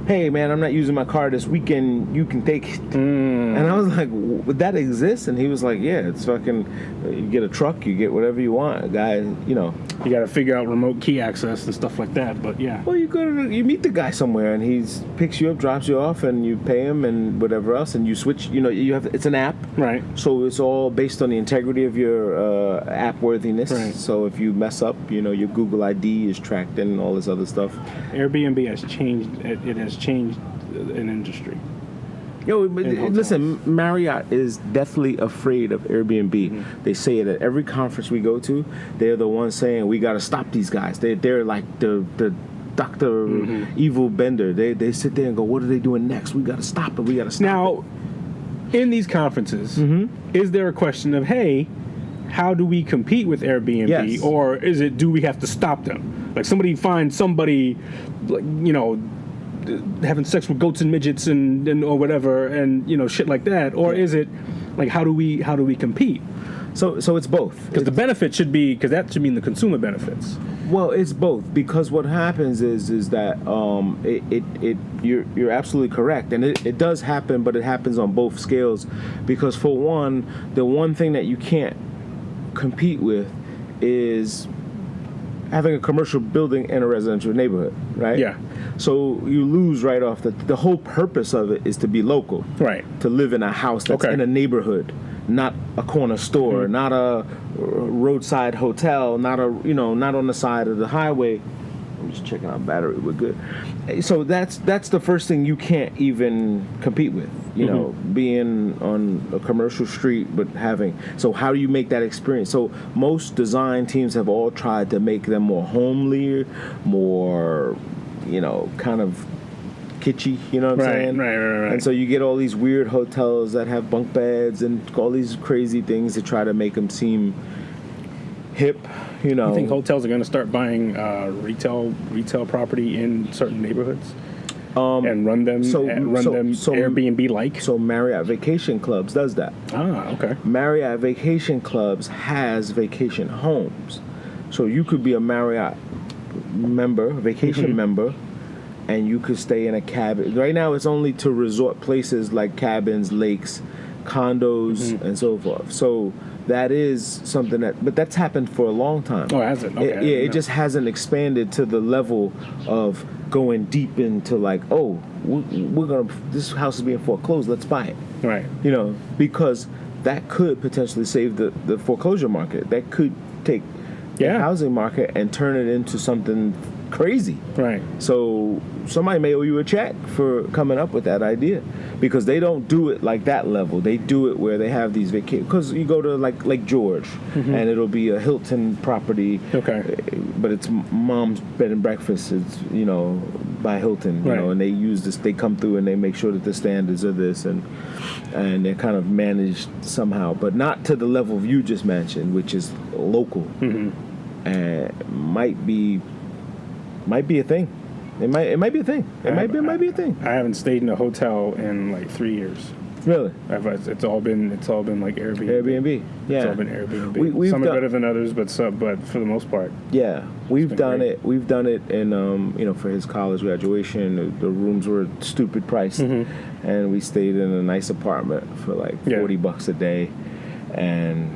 Hey man, I'm not using my car this weekend. You can take it. And I was like, would that exist? And he was like, yeah, it's fucking. You get a truck, you get whatever you want. A guy, you know. You got to figure out remote key access and stuff like that. But yeah. Well, you meet the guy somewhere, and he picks you up, drops you off, and you pay him and whatever else, and you switch. You know, it's an app, right? So it's all based on the integrity of your app worthiness. Right. So if you mess up, you know, your Google ID is tracked and all this other stuff. Airbnb has changed. It has changed an industry. Yo, but in hotels. listen, Marriott is deathly afraid of Airbnb. They say it at every conference we go to. They're the ones saying we got to stop these guys. They're like the Dr. Evil Bender. They sit there and go, what are they doing next? We got to stop it. We got to stop Now, in these conferences, is there a question of, hey, how do we compete with Airbnb, Yes. or is it, do we have to stop them? Like somebody finds somebody, like, you know, having sex with goats and midgets and or whatever, and you know, shit like that, or is it like how do we compete? So it's both. Because the benefit should be, because that should mean the consumer benefits. Well, it's both, because what happens is that you're absolutely correct, and it does happen, but it happens on both scales, because for one, the one thing that you can't compete with is having a commercial building in a residential neighborhood, right? Yeah. So you lose right off the whole purpose of it is to be local, Right. to live in a house that's Okay. in a neighborhood, not a corner store, not a roadside hotel, not on the side of the highway. I'm just checking our battery. We're good. So that's the first thing you can't even compete with. You know, being on a commercial street, but having. So how do you make that experience? So most design teams have all tried to make them more homely, more, kind of kitschy, you know what I'm saying? Right. And so you get all these weird hotels that have bunk beds and all these crazy things to try to make them seem hip, You think hotels are going to start buying retail property in certain neighborhoods and run them Airbnb like? So Marriott Vacation Clubs does that. Ah, okay. Marriott Vacation Clubs has vacation homes. So you could be a Marriott member, vacation member, and you could stay in a cabin. Right now it's only to resort places like cabins, lakes, condos, and so forth. So that is something but that's happened for a long time. Oh, has it? Okay. It just hasn't expanded to the level of going deep into like, oh, this house is being foreclosed, let's buy it. Right. Because that could potentially save the foreclosure market. That could take the housing market and turn it into something crazy. Right. So somebody may owe you a check for coming up with that idea, because they don't do it like that level. They do it where they have these vacations. Because you go to like Lake George, and it'll be a Hilton property. Okay. But it's mom's bed and breakfast. It's by Hilton. Right. And they use this. They come through and they make sure that the standards are this, and they're kind of managed somehow, but not to the level you just mentioned, which is local. And might be a thing. It might be a thing. It might be a thing. I haven't stayed in a hotel in like 3 years. Really? It's all been like Airbnb. Airbnb. Yeah. It's all been Airbnb. We've Some are done- better than others, but for the most part. Yeah, we've been done great. it. We've done it in for his college graduation. The rooms were stupid priced, and we stayed in a nice apartment for like $40 a day, and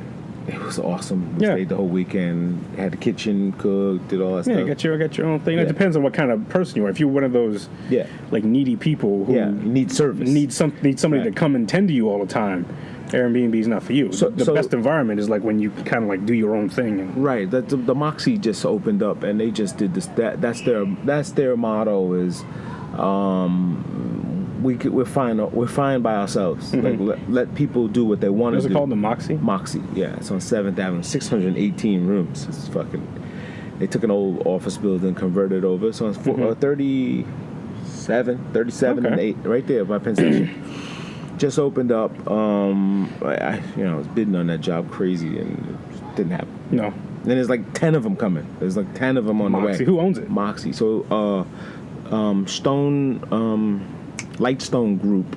it was awesome. We stayed the whole weekend. Had the kitchen cooked, did all that Yeah, stuff. got your own thing. Yeah. It depends on what kind of person you are. If you're one of those like needy people who you need service. need somebody to come and tend to you all the time, Airbnb is not for you. So- the best environment is like when you kind of like do your own thing. And Right. The Moxie just opened up, and they just did this. That's their motto is, we're fine by ourselves. Like let people do what they want to do. what's it called? The Moxie? Moxie. Yeah, it's on 7th Avenue, 618 rooms. It's fucking. They took an old office building, converted over. So it's 37 and Okay. 8, right there by Penn Station. Just opened up. I was bidding on that job crazy, and it didn't happen. No. And there's like 10 of them coming. There's like 10 of them on Moxie. the way. Who owns it? Moxie. So Lightstone Group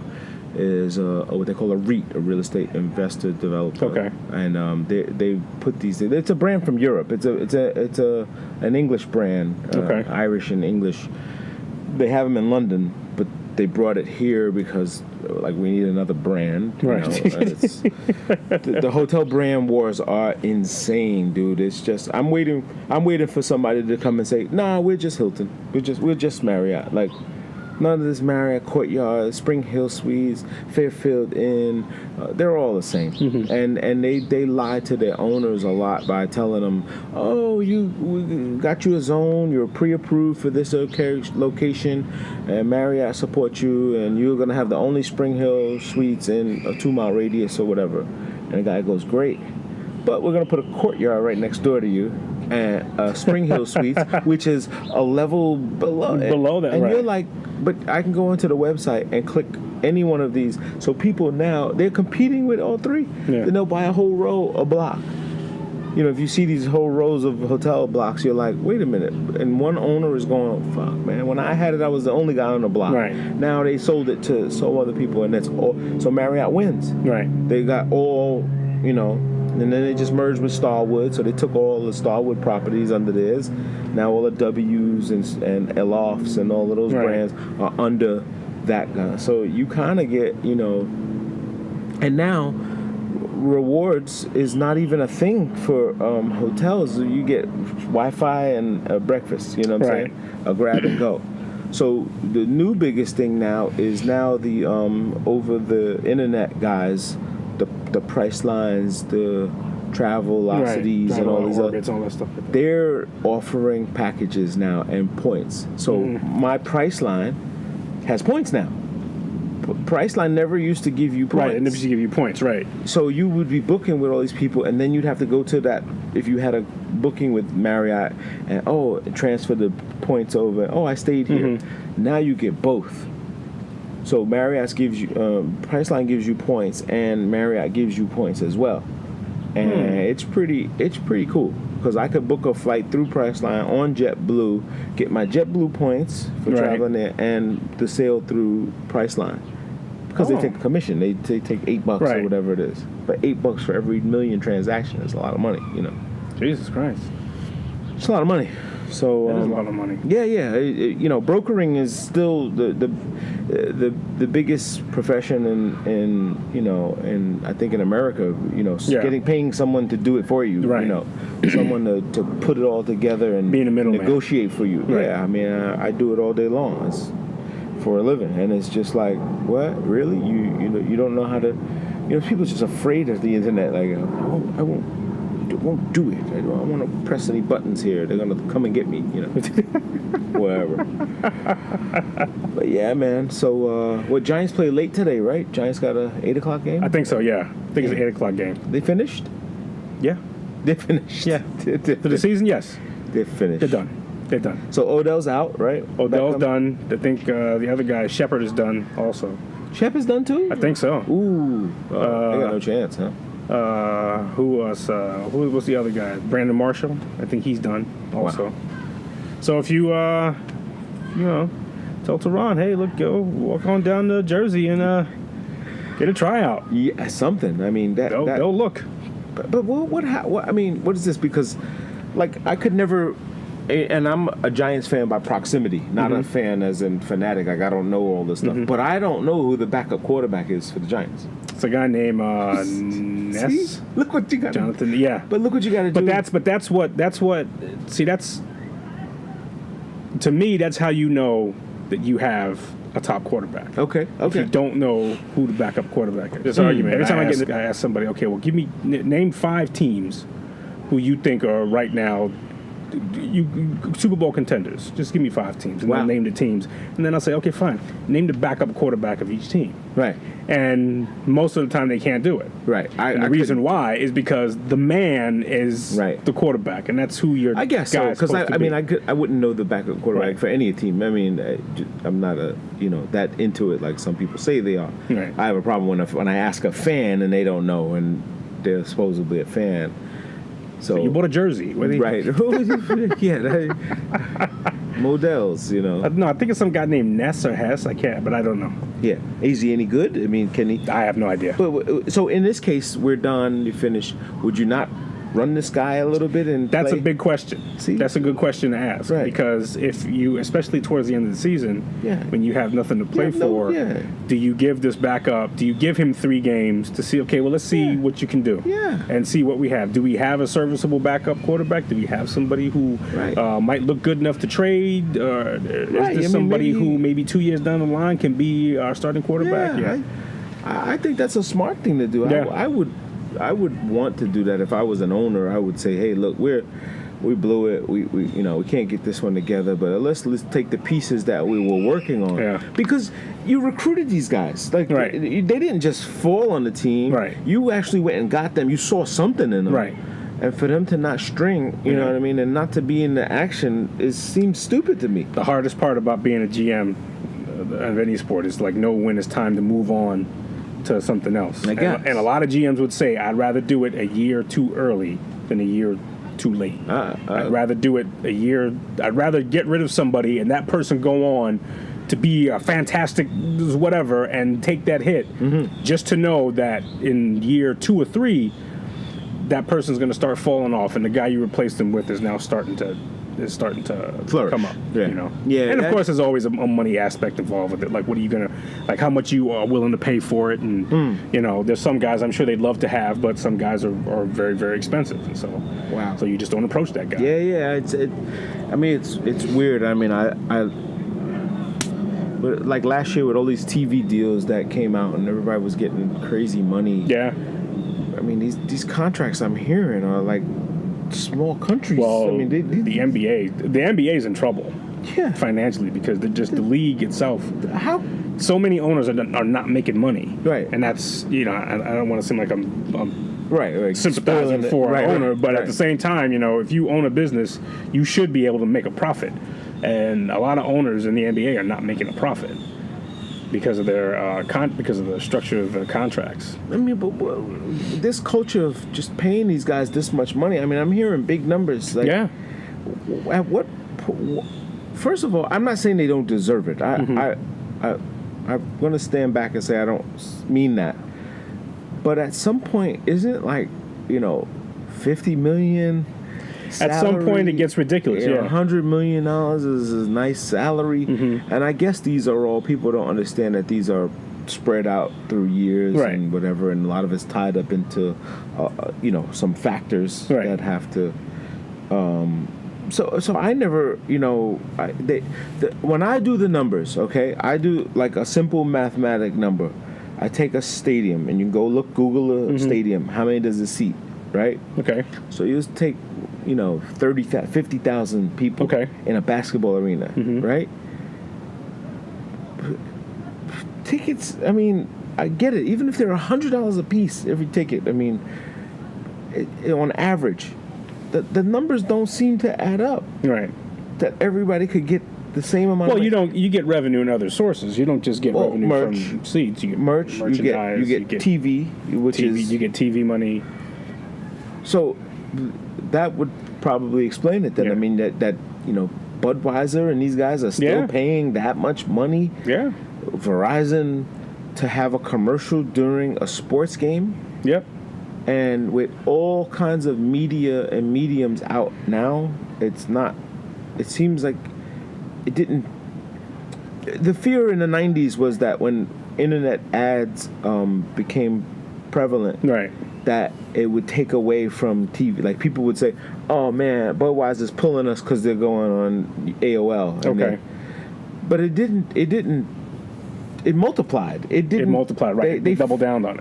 is what they call a REIT, a real estate investor developer. Okay. And they put these. It's a brand from Europe. It's an English brand. Okay. Irish and English. They have them in London, but they brought it here because like we need another brand. Right. The hotel brand wars are insane, dude. It's just I'm waiting for somebody to come and say, nah, we're just Hilton. We're just Marriott. Like, None of this Marriott Courtyard, Spring Hill Suites, Fairfield Inn. They're all the same. And they lie to their owners a lot by telling them, oh, we got you a zone, you're pre-approved for this location, and Marriott supports you, and you're going to have the only Spring Hill Suites in a 2-mile radius or whatever. And the guy goes, great. But we're going to put a courtyard right next door to you, and Spring Hill Suites, which is a level below that. And right. you're like, but I can go onto the website and click any one of these. So people now, they're competing with all three. Yeah. Then they'll buy a whole row, a block. You know, if you see these whole rows of hotel blocks, you're like, wait a minute. And one owner is going, oh, fuck, man. When I had it, I was the only guy on the block. Right. Now they sold it to some other people, and that's all. So Marriott wins. Right. They got all, you know, and then they just merged with Starwood, so they took all the Starwood properties under theirs. Now all the W's and Elofts and all of those right. brands are under that guy. So you kind of get, you know, and now rewards is not even a thing for hotels. You get Wi-Fi and breakfast, you know what I'm right. saying? A grab and go. So the new biggest thing now is now the over the internet guys, the Pricelines, the Travelocities, right. and all these Orbits, all that stuff like that. They're offering packages now and points. So my Priceline has points now. Priceline never used to give you points. Right, it never used to give you points, right. So you would be booking with all these people, and then you'd have to go to that, if you had a booking with Marriott, and transfer the points over. Oh, I stayed here. Now you get both. So Marriott gives you, Priceline gives you points, and Marriott gives you points as well. And it's pretty cool, because I could book a flight through Priceline on JetBlue, get my JetBlue points for right. traveling there, and the sail through Priceline. Because they take a commission. They take $8 right. or whatever it is. But $8 for every million transactions is a lot of money, you know. Jesus Christ. It's a lot of money. So That is a lot of money. Yeah. You know, brokering is still the biggest profession in you know, and I think in America, you know, paying someone to do it for you, right. you know, someone to put it all together and being a middleman, negotiate for you. Right. Yeah, I mean, I do it all day long. It's for a living, and it's just like, what, really? You know, you don't know how to, you know, people are just afraid of the internet. Like, I won't do it. I don't want to press any buttons here. They're gonna come and get me, you know. Whatever. But yeah, man. So Giants play late today, right? Giants got a 8:00 game. I think so. Yeah, I think it's an 8:00 game. They finished. Yeah, they finished. Yeah, for the season, yes. They're finished. They're done. So Odell's out, right? Odell's done. I think the other guy, Shepard, is done also. Shep is done too? I think so. Ooh. They got no chance, huh? Who was the other guy? Brandon Marshall. I think he's done also. Wow. So if you you know, tell Teron, hey, look, go walk on down to Jersey and get a tryout. Yeah, something. I mean, they'll look. But what I mean, what is this? Because like I could never. And I'm a Giants fan by proximity, not a fan as in fanatic. Like I don't know all this stuff, but I don't know who the backup quarterback is for the Giants. It's a guy named Ness. See? Look what you got, Jonathan. Yeah, but look what you got to do. But that's what. See, that's to me. That's how you know that you have a top quarterback. Okay. If you don't know who the backup quarterback is. This argument. Every time I ask somebody, okay, well, give me name 5 teams who you think are right now. You Super Bowl contenders. Just give me 5 teams, and then name the teams, and then I'll say, okay, fine. Name the backup quarterback of each team. Right. And most of the time they can't do it. Right. The reason why is because the man is the quarterback, and that's who your I guess so. Because I mean, I wouldn't know the backup quarterback for any team. I mean, I'm not that into it like some people say they are. Right. I have a problem when I ask a fan and they don't know, and they're supposedly a fan. So you bought a jersey, right? Yeah, Models, you know. No, I think it's some guy named Ness or Hess. I can't, but I don't know. Yeah, is he any good? I mean, can he? I have no idea. But so in this case, we're done. You finished. Would you not run this guy a little bit and That's play? a big question. See? That's a good question to ask. Right. Because if you, especially towards the end of the season, Yeah. when you have nothing to play have no- for, yeah. do you give this back up? Do you give him 3 games to see, okay, well, let's see Yeah. what you can do. Yeah. And see what we have. Do we have a serviceable backup quarterback? Do we have somebody who Right. might look good enough to trade? Or is Right. I this mean, somebody maybe- who maybe 2 years down the line can be our starting quarterback? Yeah, I think that's a smart thing to do. Yeah. I would want to do that if I was an owner. I would say, hey, look, we blew it. We we can't get this one together. But let's take the pieces that we were working on. Yeah. Because you recruited these guys. Like Right. they didn't just fall on the team. Right. You actually went and got them. You saw something in them. Right. And for them to not string, you know Yeah. what I mean, and not to be in the action, seems stupid to me. The hardest part about being a GM of any sport is like know when it's time to move on to something else. I guess. And a lot of GMs would say, I'd rather do it a year too early than a year too late. I'd rather do it a year. I'd rather get rid of somebody and that person go on to be a fantastic whatever and take that hit, just to know that in year 2 or 3, that person's going to start falling off, and the guy you replaced them with is now starting to Flourish. come up. Yeah. You know. Yeah, And of that- course, there's always a money aspect involved with it. Like, what are you gonna, like, how much you are willing to pay for it, and you know, there's some guys I'm sure they'd love to have, but some guys are very, very expensive, and so Wow. so you just don't approach that guy. Yeah. I mean, it's weird. I mean, but like last year with all these TV deals that came out and everybody was getting crazy money. Yeah. I mean, these contracts I'm hearing are like small countries. Well, I mean, the NBA is in trouble yeah. financially because they're just the league itself. How? So many owners are not making money. Right. And that's, you know, I don't want to seem like I'm Right. sympathizing spoiling it. for Right, an owner, but right. at the same time, you know, if you own a business, you should be able to make a profit. And a lot of owners in the NBA are not making a profit because of their because of the structure of their contracts. I mean, but this culture of just paying these guys this much money. I mean, I'm hearing big numbers. Like, Yeah. At what? First of all, I'm not saying they don't deserve it. I'm going to stand back and say I don't mean that. But at some point, isn't it like, you know, $50 million? At some point, it gets ridiculous. Yeah. $100 million is a nice salary, and I guess these are all people don't understand that these are spread out through years Right. and whatever, and a lot of it's tied up into, you know, some factors Right. that have to. So I never, you know, when I do the numbers, okay, I do like a simple mathematic number. I take a stadium, and you go Google a stadium. How many does it seat, right? Okay. So you just take, you know, 50,000 people Okay. in a basketball arena, right? Tickets, I mean, I get it. Even if they're $100 a piece, every ticket, I mean, on average, the numbers don't seem to add up. Right. That everybody could get the same amount. Well, of you get revenue in other sources. You don't just get Well, revenue merch. from seats. You get merch. You merchandise. get TV, which TV. is You get TV money. so. That would probably explain it. Then Yeah. I mean that you know Budweiser and these guys are still Yeah. paying that much money. Yeah. Verizon to have a commercial during a sports game, Yep. and with all kinds of media and mediums out now, it's not. It seems like it didn't. The fear in the '90s was that when internet ads became prevalent, Right. that it would take away from TV. Like people would say, "Oh man, Budweiser's pulling us because they're going on AOL." And Okay. but it didn't. It multiplied. It didn't. It multiplied. Right. They doubled down on it.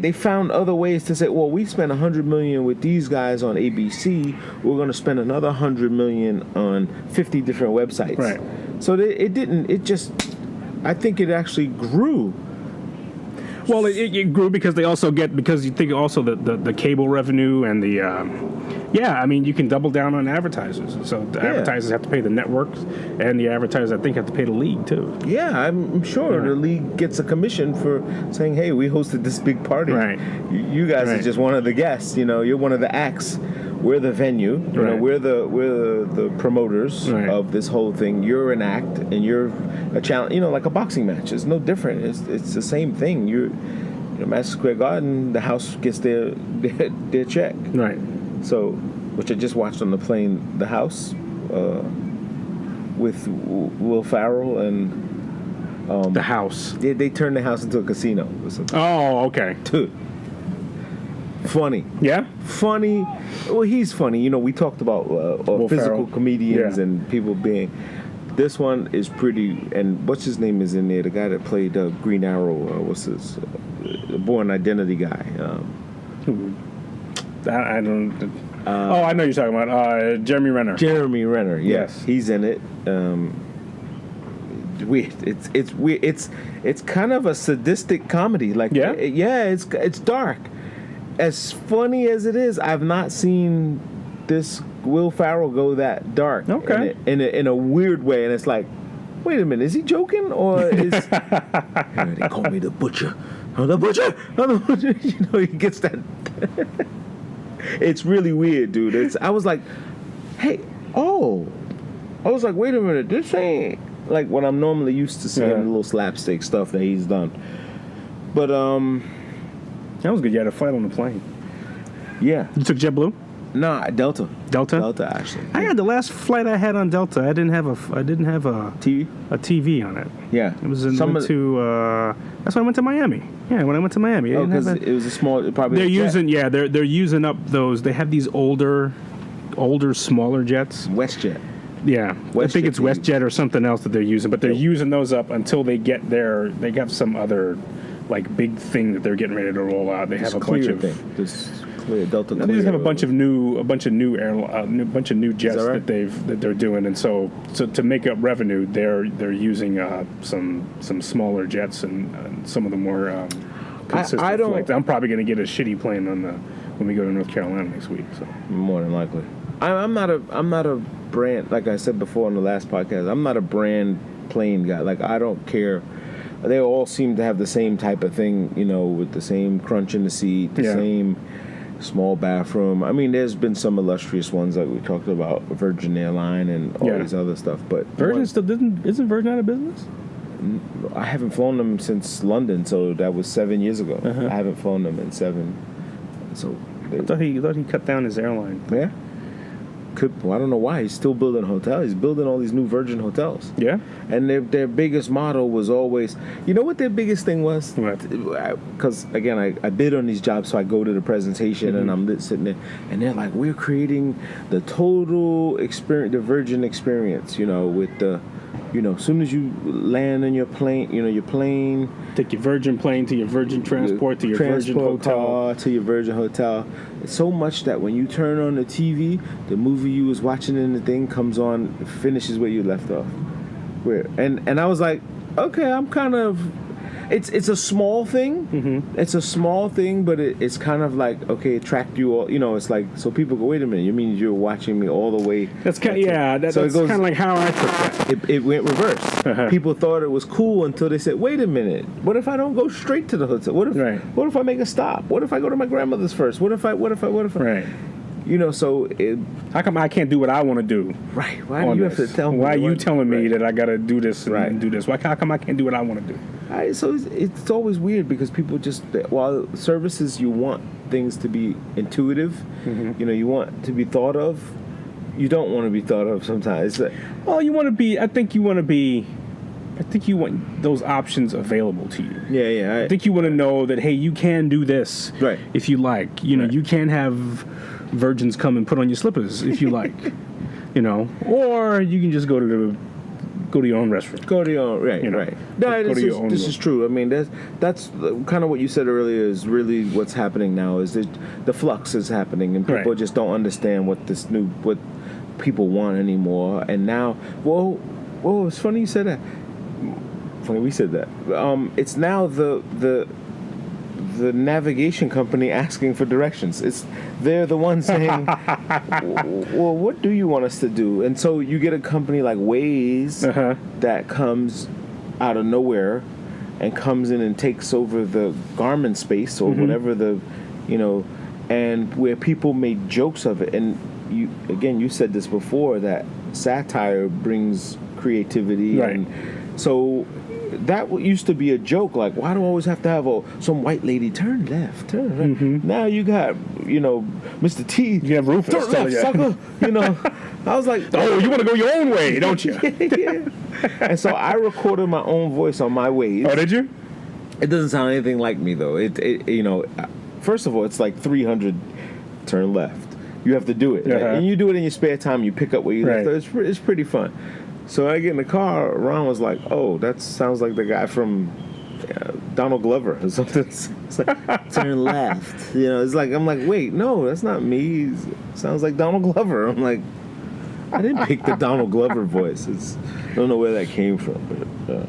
They found other ways to say, well, we spent $100 million with these guys on ABC. We're going to spend another $100 million on 50 different websites. Right. So it didn't. It just. I think it actually grew. Well, it grew because they also because you think also the cable revenue and the I mean you can double down on advertisers. So the advertisers have to pay the networks, and the advertisers I think have to pay the league too. Yeah, I'm sure the league gets a commission for saying, "Hey, we hosted this big party. Right. You guys are Right. just one of the guests. You know, you're one of the acts. We're the venue. You know, Right. we're the promoters Right. of this whole thing. You're an act, and you're a challenge. You know, like a boxing match. It's no different. It's the same thing. You know, Madison Square Garden, the house gets their check. Right. So, which I just watched on the plane, The House, with Will Ferrell and The House. they turned the house into a casino or something. Oh, okay. Dude, funny. Yeah. Funny. Well, he's funny. You know, we talked about physical Ferrell. comedians Yeah. and people being. This one is pretty. And what's his name is in there? The guy that played Green Arrow. What's his? Born Identity guy. I don't. I know you're talking about Jeremy Renner. Jeremy Renner. Yes. He's in it. Weird. It's weird. It's kind of a sadistic comedy. Like it's dark. As funny as it is, I've not seen this Will Ferrell go that dark. Okay. In a weird way, and it's like, wait a minute, is he joking or is they call me the butcher? I'm the butcher. I'm the butcher. You know, he gets that. It's really weird, dude. I was like, hey, I was like, wait a minute, this ain't like what I'm normally used to seeing, the little slapstick stuff that he's done. But that was good. You had a flight on the plane. Yeah. You took JetBlue? Nah, Delta. Delta, actually. I had the last flight I had on Delta. I didn't have a TV. A TV on it. Yeah. It was that's when I went to Miami. Yeah, when I went to Miami. Because it was a small. Probably. They're using up those. They have these older, smaller jets. WestJet. Yeah, I think it's WestJet or something else that they're using, but they're using those up until they get their. They got some other, like, big thing that they're getting ready to roll out. They have a bunch of. This clear Delta. They just have a bunch of new jets right? that they're doing, and so to make up revenue, they're using some smaller jets and some of the more consistent flights. I'm probably going to get a shitty plane when we go to North Carolina next week. So more than likely, I'm not a brand, like I said before on the last podcast. I'm not a brand plane guy. Like, I don't care. They all seem to have the same type of thing, you know, with the same crunch in the seat, the same small bathroom. I mean, there's been some illustrious ones like we talked about, Virgin Airline and all these other stuff. But Virgin isn't Virgin out of business? I haven't flown them since London, so that was 7 years ago. I haven't flown them in 7. So I thought he cut down his airline. Yeah. Well, I don't know why. He's still building a hotel. He's building all these new Virgin hotels. Yeah. And their biggest motto was always, you know what their biggest thing was? Because, again, I bid on these jobs, so I go to the presentation and I'm sitting there, and they're like, we're creating the total experience, the Virgin experience, you know, with the, you know, as soon as you land in your plane, you know, your plane. Take your Virgin plane to your Virgin transport to your Virgin hotel. Car to your Virgin hotel. It's so much that when you turn on the TV, the movie you was watching in the thing comes on, finishes where you left off. And I was like, okay, I'm kind of. It's a small thing. It's a small thing, but it's kind of like, okay, it tracked you all. You know, it's like, so people go, wait a minute, you mean you're watching me all the way? That's kind of, that's kind of like how I took that. It went reverse. People thought it was cool until they said, wait a minute, what if I don't go straight to the hotel? What if I make a stop? What if I go to my grandmother's first? What if I? Right. You know, so how come I can't do what I want to do? Right. Why do you have to tell me? Why are you telling me that I got to do this and do this? How come I can't do what I want to do? So it's always weird because people just, while services, you want things to be intuitive. You know, you want to be thought of. You don't want to be thought of sometimes. Well, you want to be. I think you want those options available to you. Yeah. I think you want to know that, hey, you can do this if you like. You know, you can have virgins come and put on your slippers if you like. You know, or you can just go to your own restaurant. Go to your own, right. No, this is true. I mean, that's kind of what you said earlier is really what's happening now is that the flux is happening and people just don't understand what people want anymore. And now, whoa, it's funny you said that. Funny we said that. It's now the navigation company asking for directions. They're the ones saying, well, what do you want us to do? And so you get a company like Waze that comes out of nowhere and comes in and takes over the garment space or whatever and where people made jokes of it. And you said this before, that satire brings creativity. And so that used to be a joke. Like, why do I always have to have some white lady turn left, turn right? Mm-hmm. Now you got, Mr. T. You have Rufus. Turn left, sucker. I was like, oh, you want to go your own way, don't you? yeah. And so I recorded my own voice on my ways. Oh, did you? It doesn't sound anything like me though. First of all, it's like 300 turn left. You have to do it, and you do it in your spare time. You pick up where you left. It's pretty fun. So I get in the car. Ron was like, "Oh, that sounds like the guy from Donald Glover or something." It's like, turn left. It's like I'm like, wait, no, that's not me. It sounds like Donald Glover. I'm like, I didn't pick the Donald Glover voice. I don't know where that came from, but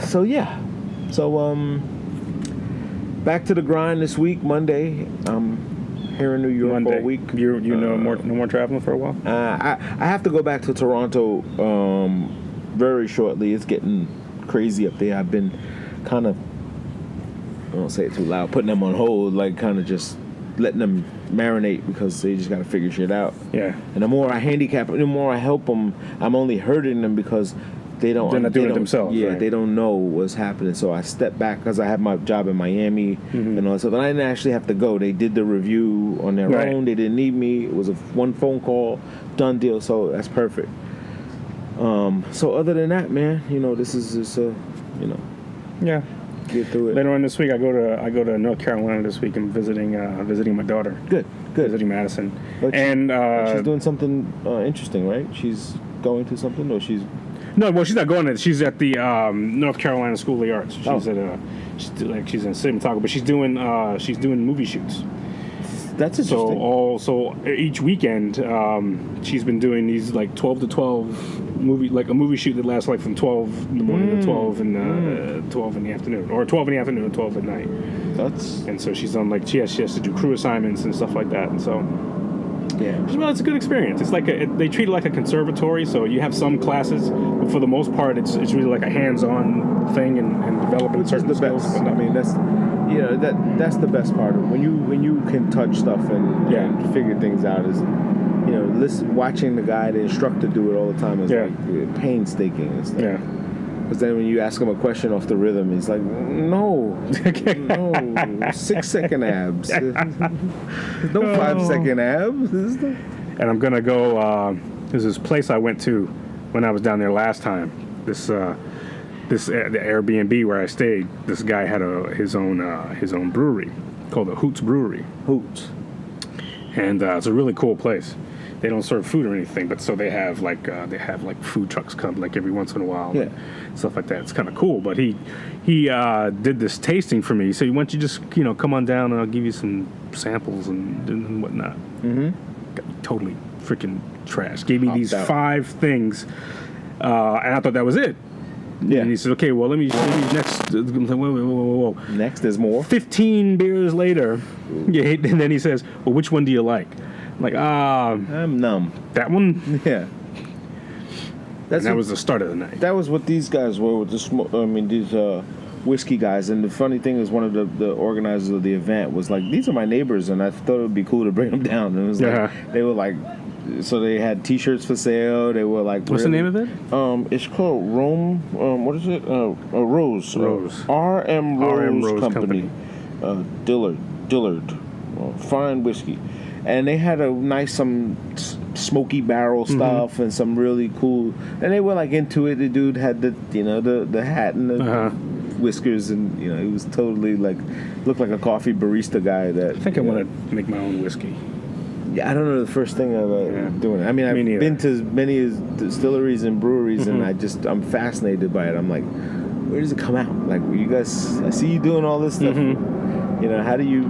so yeah, back to the grind this week. Monday, here in New York all week. No more traveling for a while? I have to go back to Toronto very shortly. It's getting crazy up there. I've been kind of, I don't say it too loud, putting them on hold, like kind of just letting them marinate because they just got to figure shit out. Yeah. And the more I handicap them, the more I help them, I'm only hurting them because they're not doing it themselves. Yeah, right. They don't know what's happening. So I stepped back because I had my job in Miami and all that stuff. And I didn't actually have to go. They did the review on their own. They didn't need me. It was one phone call, done deal. So that's perfect. So other than that, man, this is just yeah. Get through it. Later on this week, I go to North Carolina this week and visiting my daughter. Good. Visiting Madison, but she's doing something interesting, right? She's going to something, or she's. No, well, she's not going there. She's at the North Carolina School of the Arts. She's she's in cinematography, but she's doing movie shoots. That's interesting. So each weekend, she's been doing these like 12 to 12 a movie shoot that lasts like from 12 in the morning to 12 in 12 in the afternoon, or 12 in the afternoon to 12 at night. And so she's on she has to do crew assignments and stuff like that, and so. Yeah. Well, it's a good experience. It's like they treat it like a conservatory, so you have some classes, but for the most part, it's really like a hands-on thing and developing certain skills. Best. I mean, that's the best part of it. When you can touch stuff and figure things out is, watching the instructor do it all the time is like painstaking and stuff. Yeah. Because then when you ask him a question off the rhythm, he's like, no, 6-second abs. There's no 5-second abs. And I'm going to go, there's this place I went to when I was down there last time. The Airbnb where I stayed, this guy had his own brewery called the Hoots Brewery. Hoots. And it's a really cool place. They don't serve food or anything, but so they have food trucks come like every once in a while, and stuff like that. It's kind of cool. But he did this tasting for me. So why don't you just come on down and I'll give you some samples and whatnot. Mm-hmm. Got totally freaking trash. Gave me these 5 things, and I thought that was it. Yeah. And he said, okay, well, let me next. Whoa. Next is more. 15 beers later, and then he says, well, which one do you like? I'm like, I'm numb. That one? Yeah. That was the start of the night. That was what these guys were with these whiskey guys. And the funny thing is, one of the organizers of the event was like, these are my neighbors, and I thought it would be cool to bring them down. And it was like, they were like, so they had T-shirts for sale. They were like, what's the name of it? It's called Rome. What is it? Rose. RM Rose Company. Dillard. Fine whiskey. And they had some smoky barrel stuff and some really cool. And they were like into it. The dude had the hat and the whiskers, and he was totally like looked like a coffee barista guy. I think I want to make my own whiskey. Yeah, I don't know the first thing about doing it. I mean, I've been to many distilleries and breweries, and I'm fascinated by it. I'm like, where does it come out? Like, you guys, I see you doing all this stuff. How do you?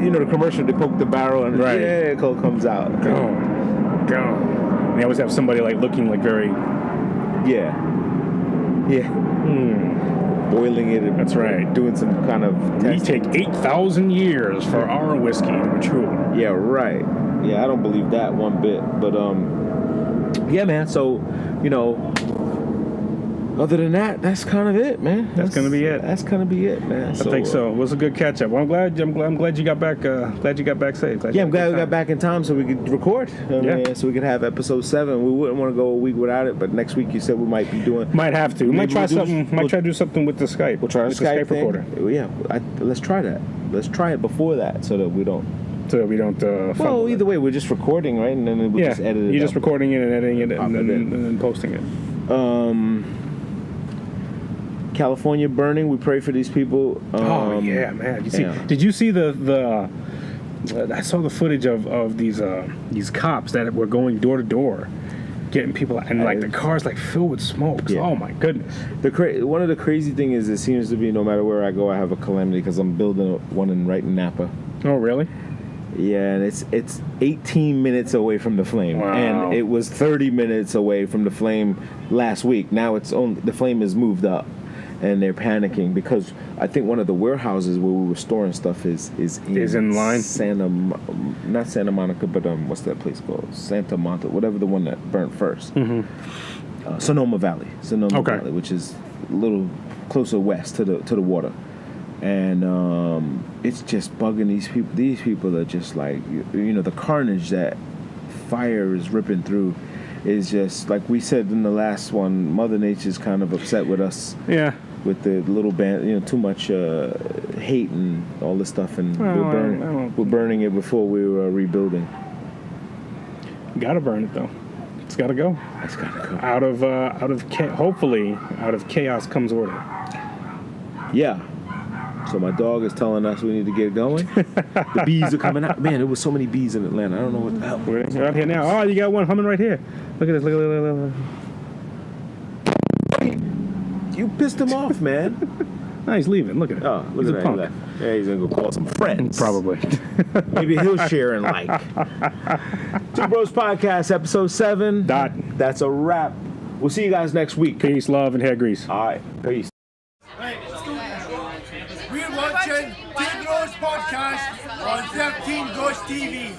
The commercial, they poke the barrel and it comes out. Go. And they always have somebody like looking like very. Yeah. Boiling it. That's right. Doing some kind of testing. We take 8,000 years for our whiskey to mature. Yeah, right. Yeah, I don't believe that one bit. But yeah, man. So Other than that, that's kind of it, man. That's gonna be it. That's gonna be it, man. I think so. It was a good catch up. Well, I'm glad you got back. Glad you got back safe. I'm glad we got back in time so we could record. Yeah. So we could have episode 7. We wouldn't want to go a week without it, but next week you said we might be doing. Might have to. We might try we'll something. Might try to do something with the Skype. We'll try with the Skype recorder. Yeah, let's try that. Let's try it before that so that we don't. So that we don't. Well, either way, we're just recording, right? And then we'll just edit it. You're just up. recording it and editing it and then posting it. California burning. We pray for these people. Oh yeah, man. Did you see the I saw the footage of these cops that were going door to door, getting people, and like the cars like filled with smoke. Yeah. Oh my goodness. One of the crazy things is it seems to be no matter where I go, I have a calamity because I'm building one right in Napa. Oh really? Yeah, and it's 18 minutes away from the flame, Wow. and it was 30 minutes away from the flame last week. Now the flame has moved up, and they're panicking because I think one of the warehouses where we were storing stuff is in line. Not Santa Monica, but what's that place called? Santa Monica, whatever the one that burnt first. Mm-hmm. Sonoma Valley, Valley, which is a little closer west to the water. And it's just bugging these people. These people are just like, the carnage that fire is ripping through is just, like we said in the last one, Mother Nature's kind of upset with us. Yeah. With the little band, too much hate and all this stuff. And we're burning it before we were rebuilding. Gotta burn it, though. It's gotta go. It's gotta go. Hopefully, out of chaos comes order. Yeah. So my dog is telling us we need to get going. The bees are coming out. Man, there was so many bees in Atlanta. I don't know what the hell. We're out here now. Oh, you got one humming right here. Look at this. Look. You pissed him off, man. No, he's leaving. Look at it. Oh, look He's at a that. punk. Yeah, he's gonna go call some friends. Probably. Maybe he'll share and like. Two Bros Podcast, episode 7. That's a wrap. We'll see you guys next week. Peace, love, and hair grease. All right. Peace. We're watching Two Bros Podcast on 13 Ghost TV.